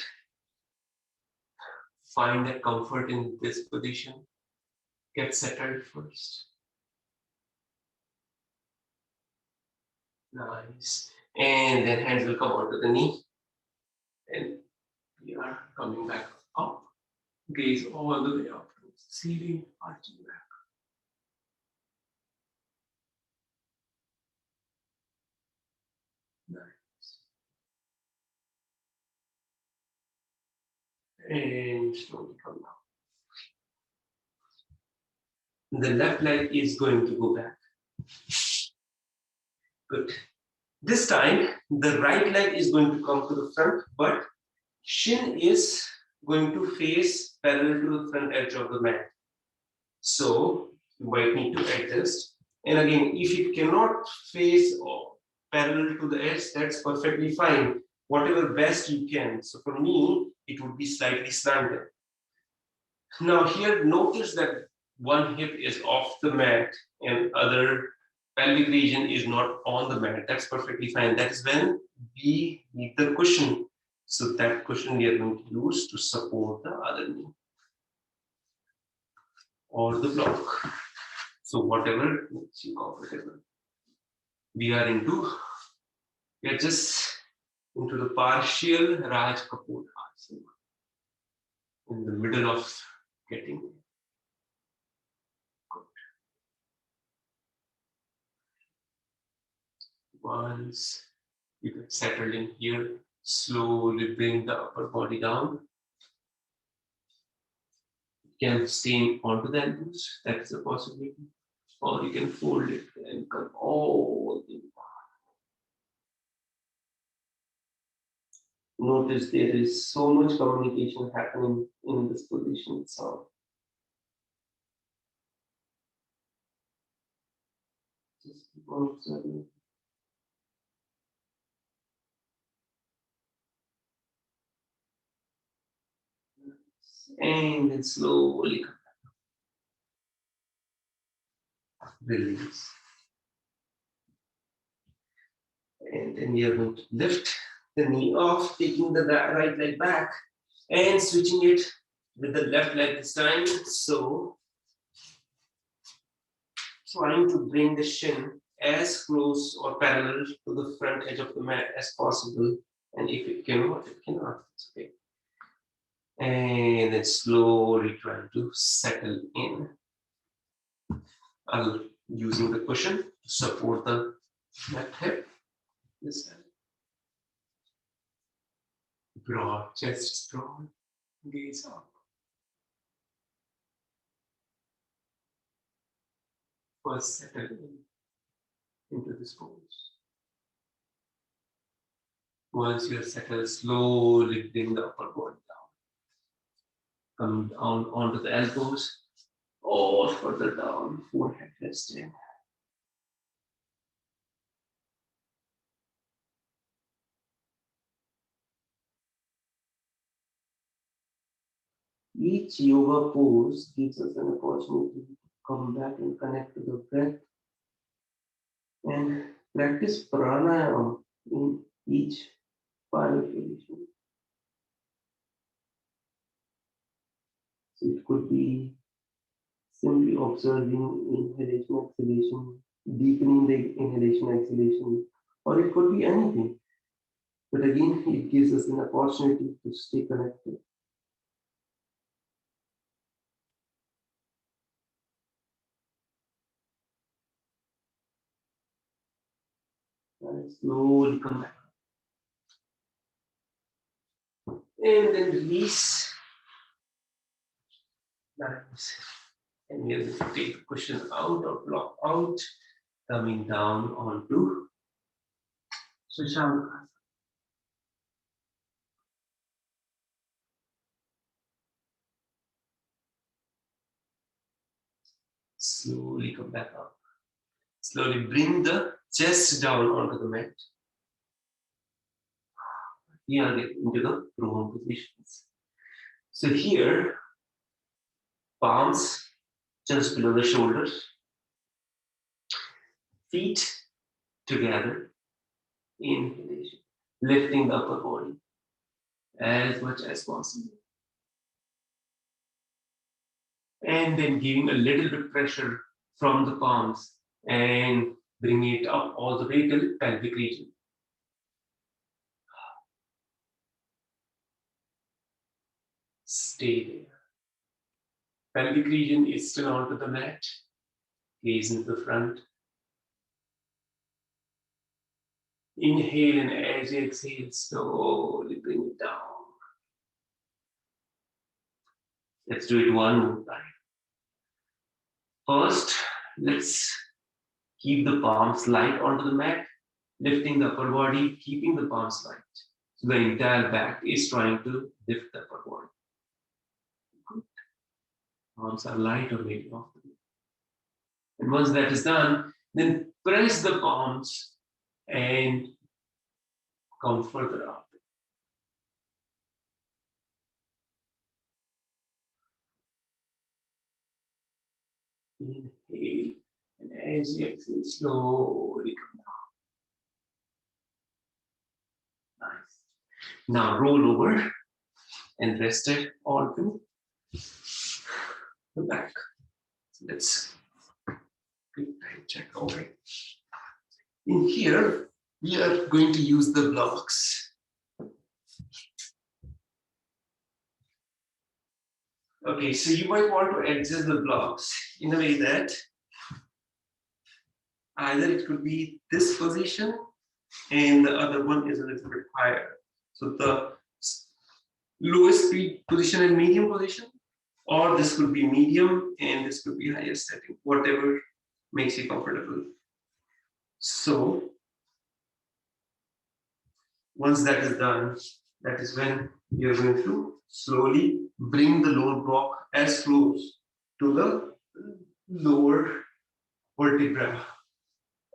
Find that comfort in this position. Get settled first. Nice. And then hands will come onto the knee. And we are coming back up. Gaze all the way up towards the ceiling, arching back. Nice. And slowly come down. The left leg is going to go back. Good. This time, the right leg is going to come to the front, but shin is going to face parallel to the front edge of the mat. So you might need to adjust. And again, if it cannot face parallel to the edge, that's perfectly fine. Whatever best you can. So for me, it would be slightly slanted. Now here, notice that one hip is off the mat and other pelvic region is not on the mat. That's perfectly fine. That is when we need the cushion. So that cushion we are going to use to support the other knee or the block. So whatever makes you comfortable. We are just into the partial Raj Kapoor Asana. In the middle of getting good. Once you get settled in here, slowly bring the upper body down. can stay onto the elbows, that's a possibility. Or you can fold it and come all the way down. Notice there is so much communication happening in this position itself. Just keep on observing. And then slowly release. And then we are going to lift the knee off, taking the right leg back and switching it with the left leg this time. So, trying to bring the shin as close or parallel to the front edge of the mat as possible. And if it cannot, it cannot. It's okay. And then slowly trying to settle in. Using the cushion to support the left hip. This side. Broad, chest is broad, gaze up. First settle into this pose. Once you are settled, slowly bring the upper body down. Coming down onto the elbows or further down, forehead resting. Each yoga pose gives us an opportunity to come back and connect to the breath and practice pranayama in each final position. So it could be simply observing inhalation, exhalation, deepening the inhalation, exhalation, or it could be anything. But again, it gives us an opportunity to stay connected. And slowly come back. And then release. Nice. And we are going to take the cushion out or block out, coming down onto Shashanka. Slowly come back up. Slowly bring the chest down onto the mat. We are getting into the prone positions. So here, palms just below the shoulders, feet together, inhalation, lifting the upper body as much as possible. And then giving a little bit pressure from the palms and bringing it up all the way till pelvic region. Stay there. Pelvic region is still onto the mat. Gaze into the front. Inhale, and as you exhale, slowly bring it down. Let's do it one more time. First, let's keep the palms light onto the mat, lifting the upper body, keeping the palms light. So the entire back is trying to lift the upper body. Good. Palms are light or maybe off the mat. And once that is done, then press the palms and come further up. Inhale, and as you exhale, slowly come down. Nice. Now roll over and rest it onto the back. So let's check over. In here, we are going to use the blocks. Okay, so you might want to adjust the blocks in a way that either it could be this position and the other one is a little bit higher. So the lowest speed position and medium position, or this could be medium and this could be highest setting, whatever makes you comfortable. So once that is done, that is when you're going to slowly bring the lower block as close to the lower vertebra,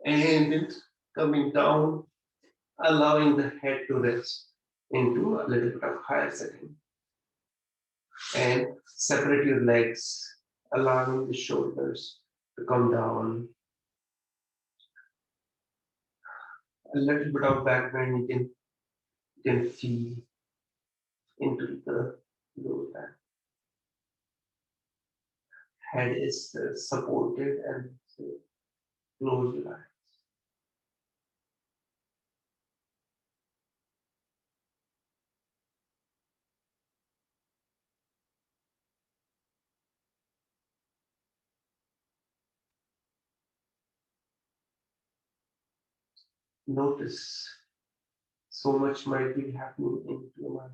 and then coming down, allowing the head to rest into a little bit of higher setting, and separate your legs, allowing the shoulders to come down. A little bit of back bend you can feel into the lower back. Head is supported, and close your eyes. Notice so much might be happening into your mind.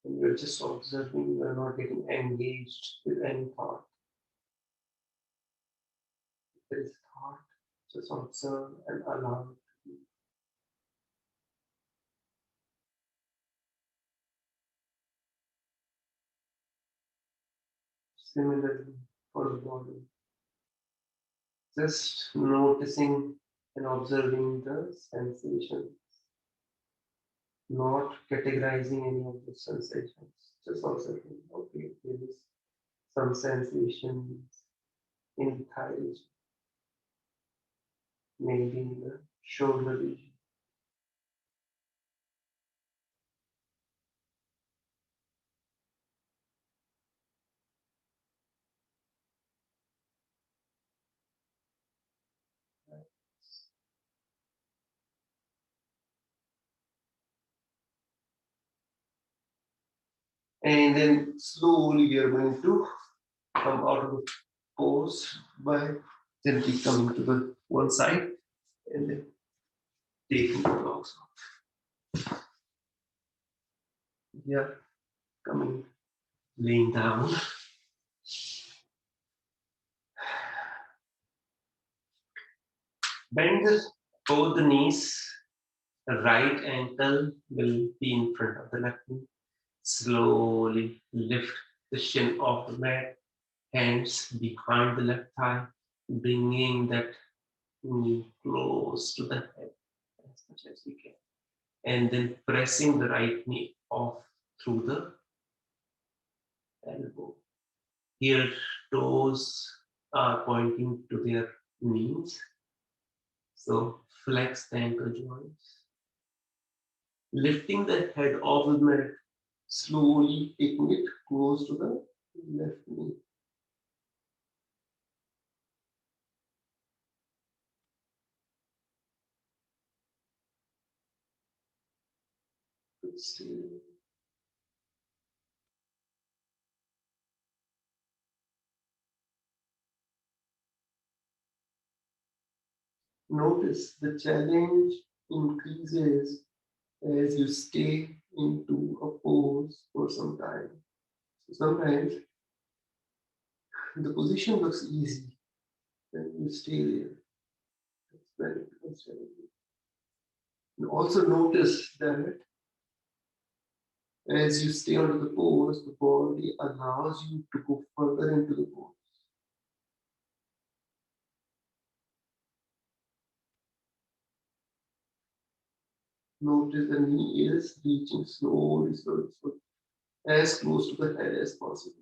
And you're just observing, you're not getting engaged with any thought. If there is thought, just observe and allow it to be. Similarly for the body, just noticing and observing the sensations, not categorizing any of the sensations, just observing, okay, there is some sensations in the thigh region, maybe in the shoulder region. And then slowly we are going to come out of the pose by gently coming to the one side and then taking the blocks off. Yeah, coming, laying down. Bend both the knees. The right ankle will be in front of the left knee. Slowly lift the shin off the mat, hands behind the left thigh, bringing that knee close to the head as much as we can. And then pressing the right knee off through the elbow. Here, toes are pointing to their knees. So flex the ankle joints. Lifting the head off the mat, slowly taking it close to the left knee. Good still. Notice the challenge increases as you stay into a pose for some time. So sometimes the position looks easy, then you stay there. That's very good. And also notice that as you stay under the pose, the body allows you to go further into the pose. Notice the knee is reaching slowly, as close to the head as possible.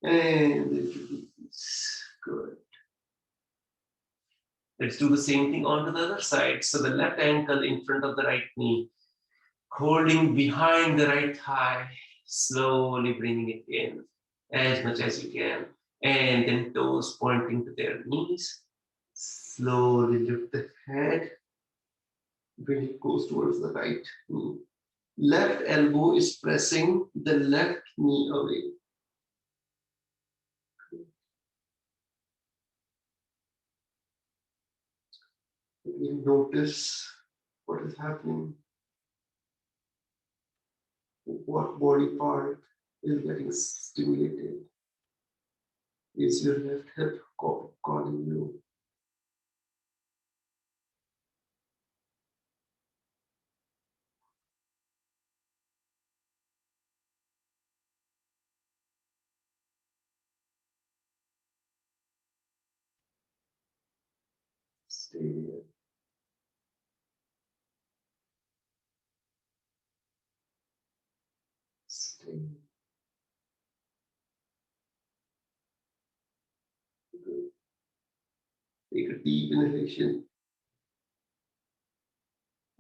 And release. Good. Let's do the same thing onto the other side. So the left ankle in front of the right knee, holding behind the right thigh, slowly bringing it in as much as you can. And then toes pointing to their knees. Slowly lift the head, bring it close towards the right knee. Left elbow is pressing the left knee away. You notice what is happening What body part is getting stimulated? Is your left hip calling you? Stay there. Stay. Good. Take a deep inhalation.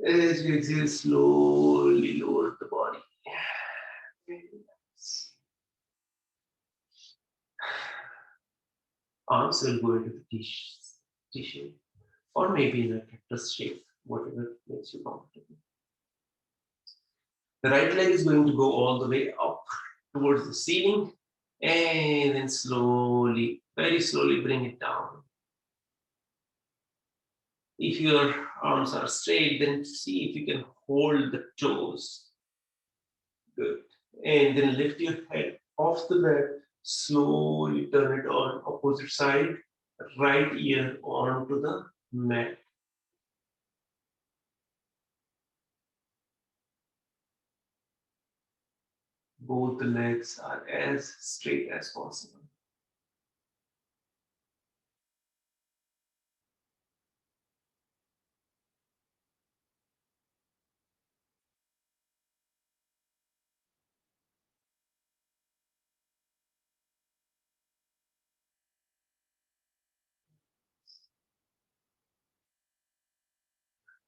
As you exhale, slowly lower the body. Very nice. Arms will go into the T shape, or maybe in a cactus shape, whatever makes you comfortable. The right leg is going to go all the way up towards the ceiling, and then slowly, very slowly bring it down. If your arms are straight, then see if you can hold the toes. Good. And then lift your head off the mat, slowly turn it on opposite side, right ear onto the mat. Both the legs are as straight as possible.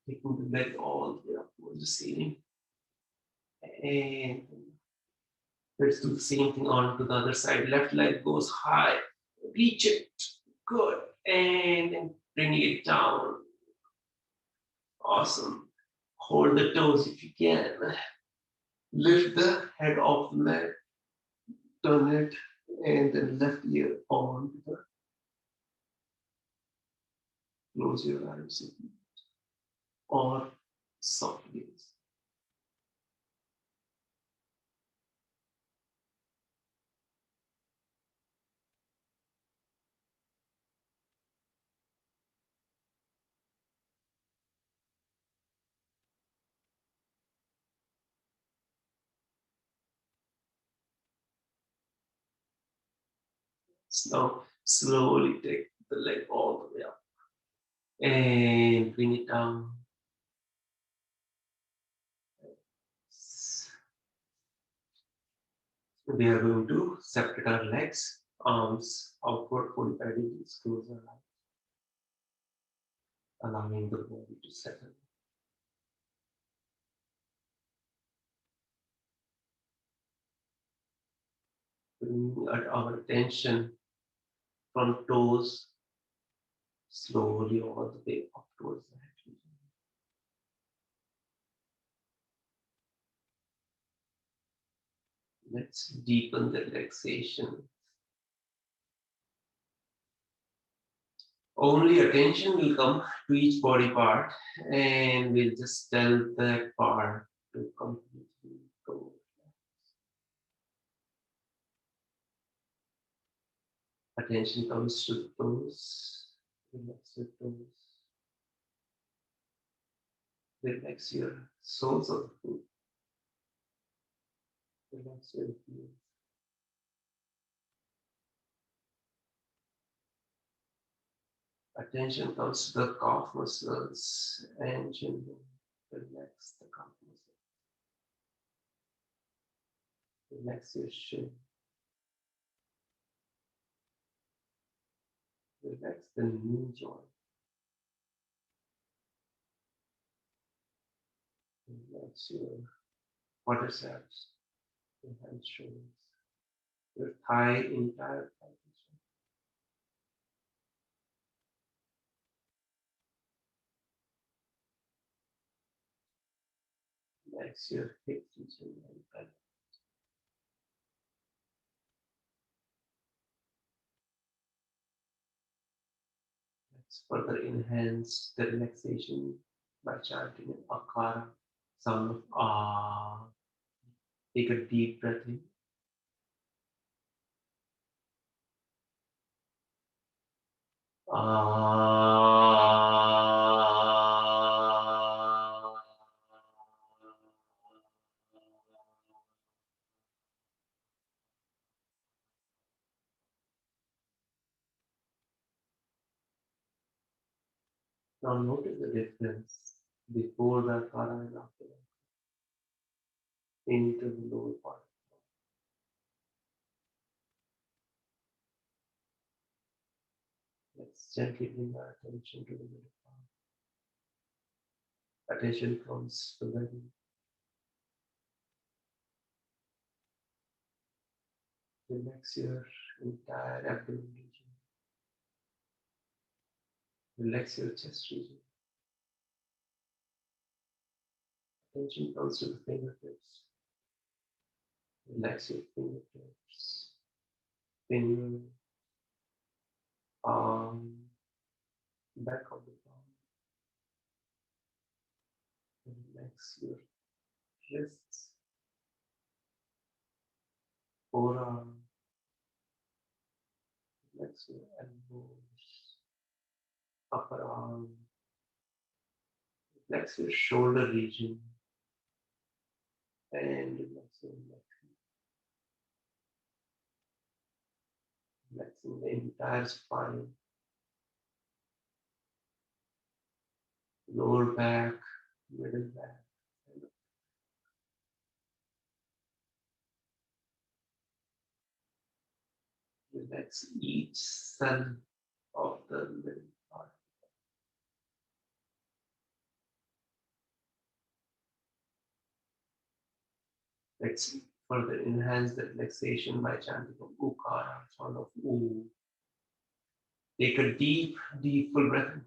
Taking the leg all the way up towards the ceiling. And let's do the same thing on to the other side. Left leg goes high. Reach it. Good. And then bring it down. Awesome. Hold the toes if you can. Lift the head off the mat. Turn it. And then left ear on to the. Close your eyes or soft gaze. Now slowly take the leg all the way up and bring it down. We are going to separate our legs, arms outward 45 degrees, close our eyes, allowing the body to settle. Bringing our attention from toes slowly all the way up towards the head region. Let's deepen the relaxation. Only attention will come to each body part, and we'll just tell that part to completely go. Attention comes to the toes, relax your toes, relax your soles of the foot, relax your feet. Attention comes to the calf muscles and gently relax the calf muscles. Relax your shin. Relax the knee joint. Relax your quadriceps, your hamstrings, your entire thigh. Relax your hips and back. Let's further enhance the relaxation by chanting an akara sound of ah. Take a deep breath in. Now notice the difference before the Akara and after that into the lower part. Let's gently bring our attention to the middle part. Attention comes to the belly. Relax your entire abdomen region. Relax your chest region. Attention comes to the fingertips. Relax your fingertips, finger, palm, back of the palm. Relax your wrists, forearm, relax your elbows, upper arm, relax your shoulder region, and relax your neck. Relaxing the entire spine, lower back, middle back. Relax each cell of the middle part. Let's further enhance the relaxation by chanting Ukara, sound of U. Take a deep, deep full breath in.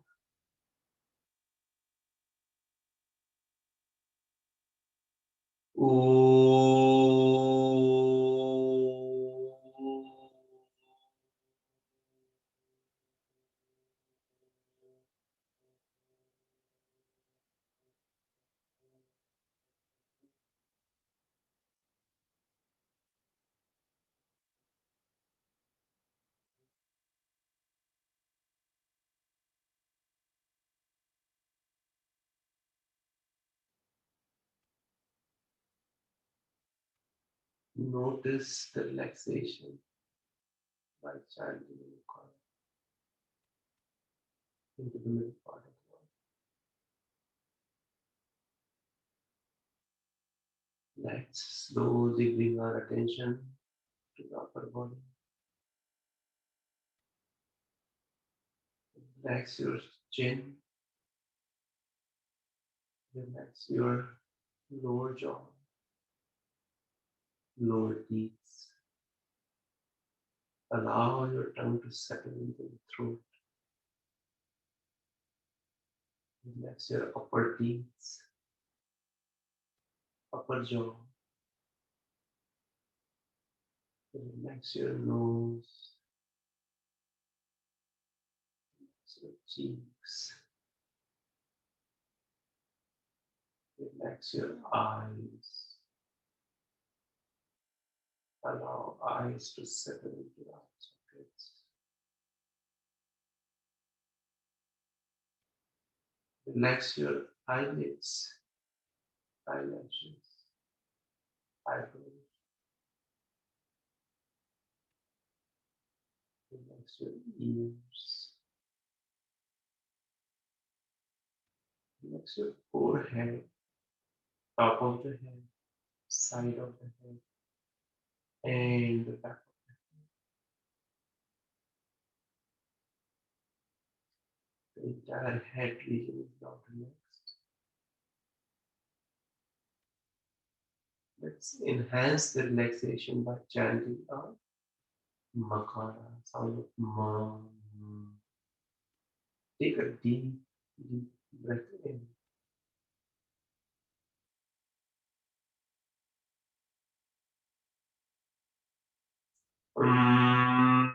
Notice the relaxation by chanting Ukara into the middle part of the body. Let's slowly bring our attention to the upper body. Relax your chin. Relax your lower jaw, lower teeth. Allow your tongue to settle into the throat. Relax your upper teeth, upper jaw. Relax your nose, relax your cheeks. Relax your eyes. Allow eyes to settle into the eye sockets. Relax your eyelids, eyelashes, eyebrows. Relax your ears. Relax your forehead, top of the head, side of the head, and the back of the entire head region is now relaxed. Let's enhance the relaxation by chanting a Makara, sound of Ma. Take a deep, deep breath in. Mm.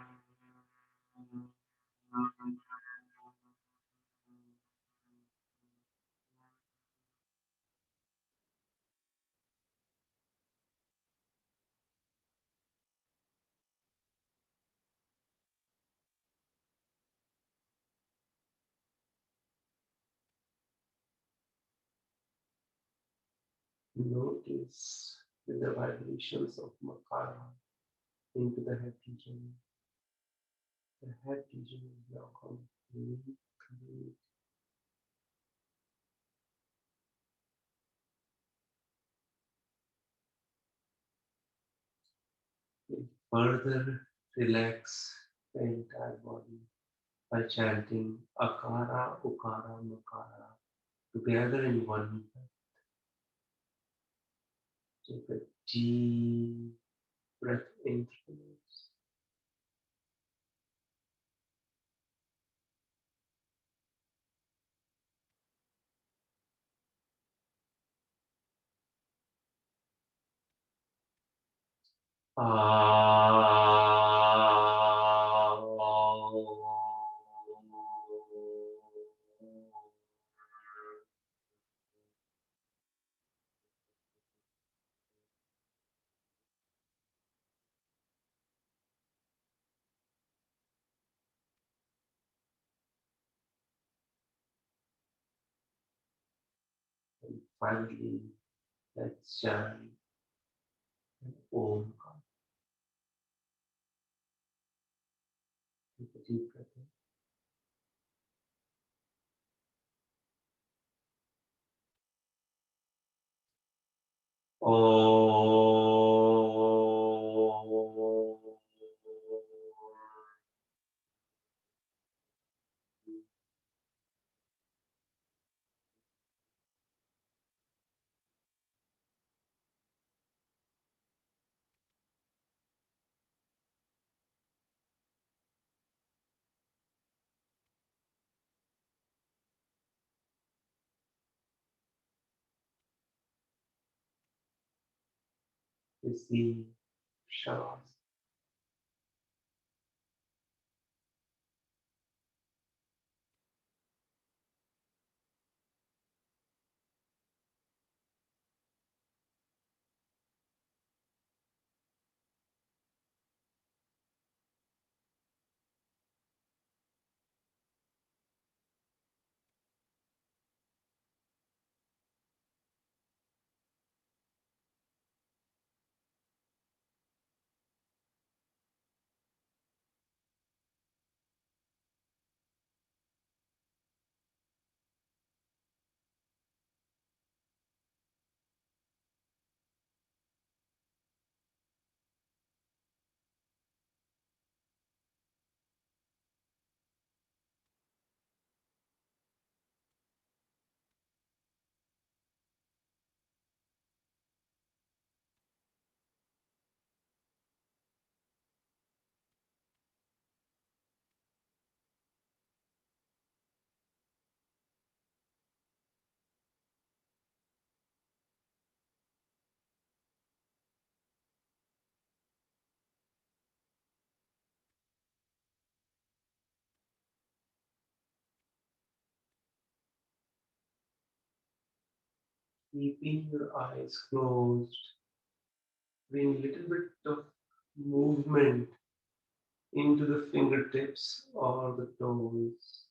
Notice with the vibrations of Makara into the head region. The head region is now complete. Further relax the entire body by chanting Akara, Ukara, Makara together in one breath. Take a deep breath in through the nose. And finally, let's chant an Om. Take a deep breath in. Receive Shavas. Keeping your eyes closed, bring a little bit of movement into the fingertips or the toes,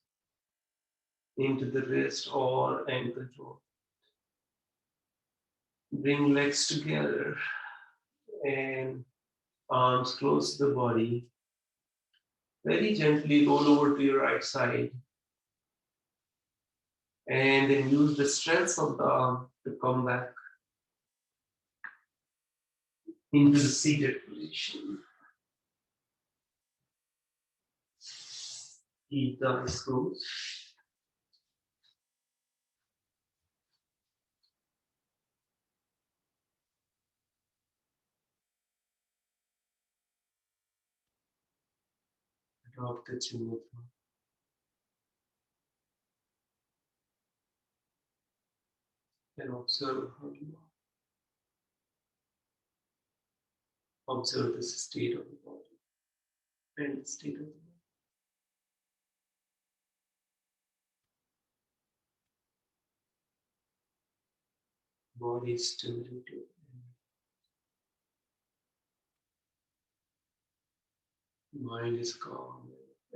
into the wrist or ankle joint. Bring legs together and arms close to the body. Very gently roll over to your right side and then use the strength of the arm to come back into the seated position. Keep the eyes closed. Drop the chin mudra and observe how you are. Observe the state of the body and the state of the body. Body is stimulated. Mind is calm,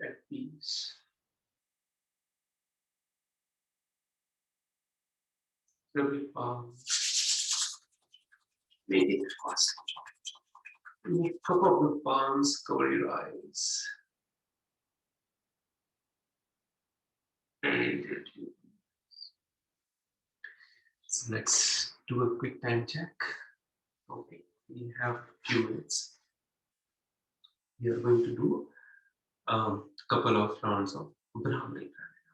at peace. Rub your palms Make it fast. Cup of the palms, cover your eyes. And so let's do a quick time check. Okay, we have a few minutes. We are going to do a couple of rounds of Brahmari Pranayama.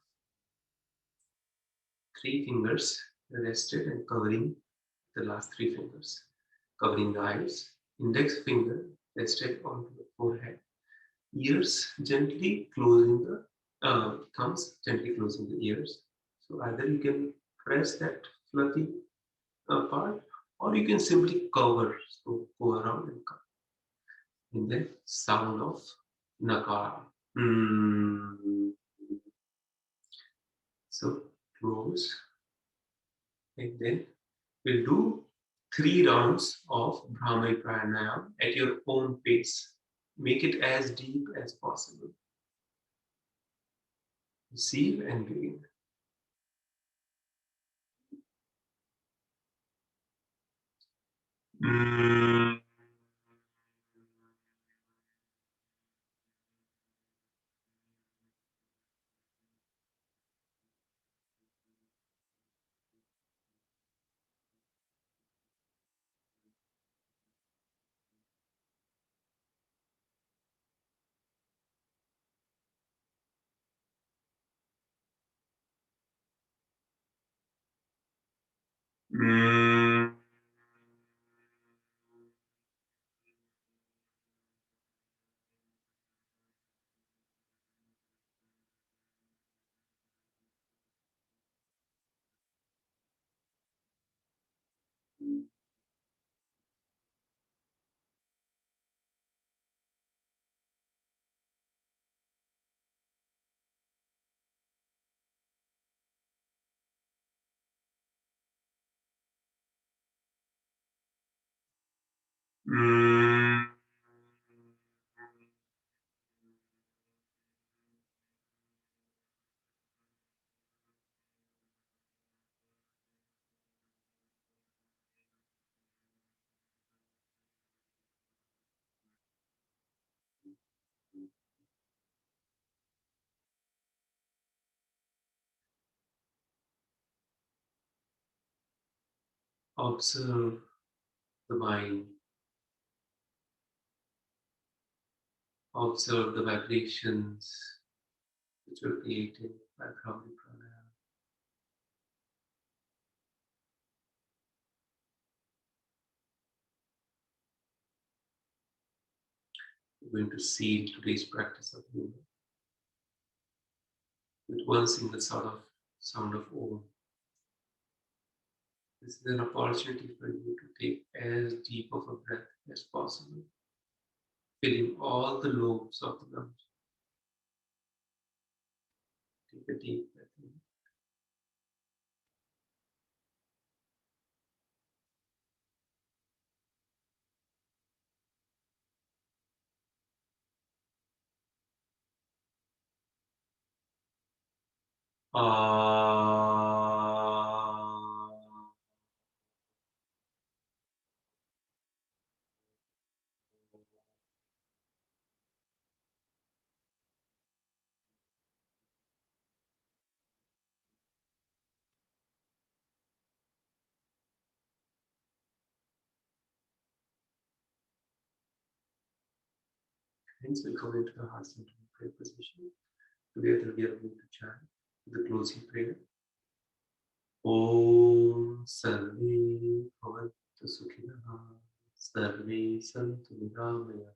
3 fingers rested and covering the last 3 fingers, covering the eyes. Index finger rested onto the forehead. Ears gently closing the thumbs, gently closing the ears. So either you can press that fluffy part, or you can simply cover. So go around and cover. And then sound of nakara. So close, and then we'll do 3 rounds of Brahmari Pranayama at your own pace. Make it as deep as possible. Receive and begin. Observe the mind. Observe the vibrations which were created by Brahmari Pranayama. We're going to seal today's practice of yoga with one single sound of Om. This is an opportunity for you to take as deep of a breath as possible, filling all the lobes of the lungs. Take a deep breath in. Hands will come into the heart center prayer position. Together we are going to chant the closing prayer. Om Sarve Bhavantu Sukhinah Sarve Santu Niramayah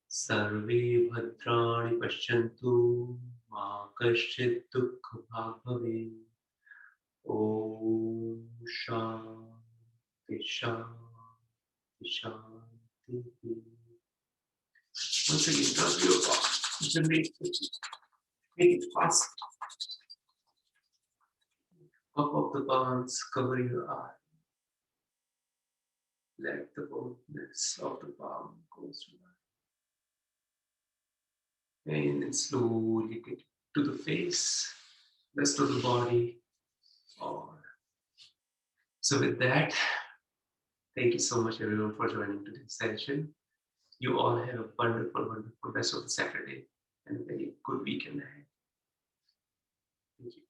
Sarve Bhadrani Pashyantu Ma Kaschit Dukkha Bhag Bhavet. Om Shanti Shanti Shanti. Once again, drop your box. Generate make it fast. Up of the palms, cover your eye. Let the boldness of the palm go through. And then slowly get to the face, rest of the body. So with that, Thank you so much, everyone, for joining today's session. You all have a wonderful, wonderful rest of the Saturday and a very good weekend ahead. Thank you.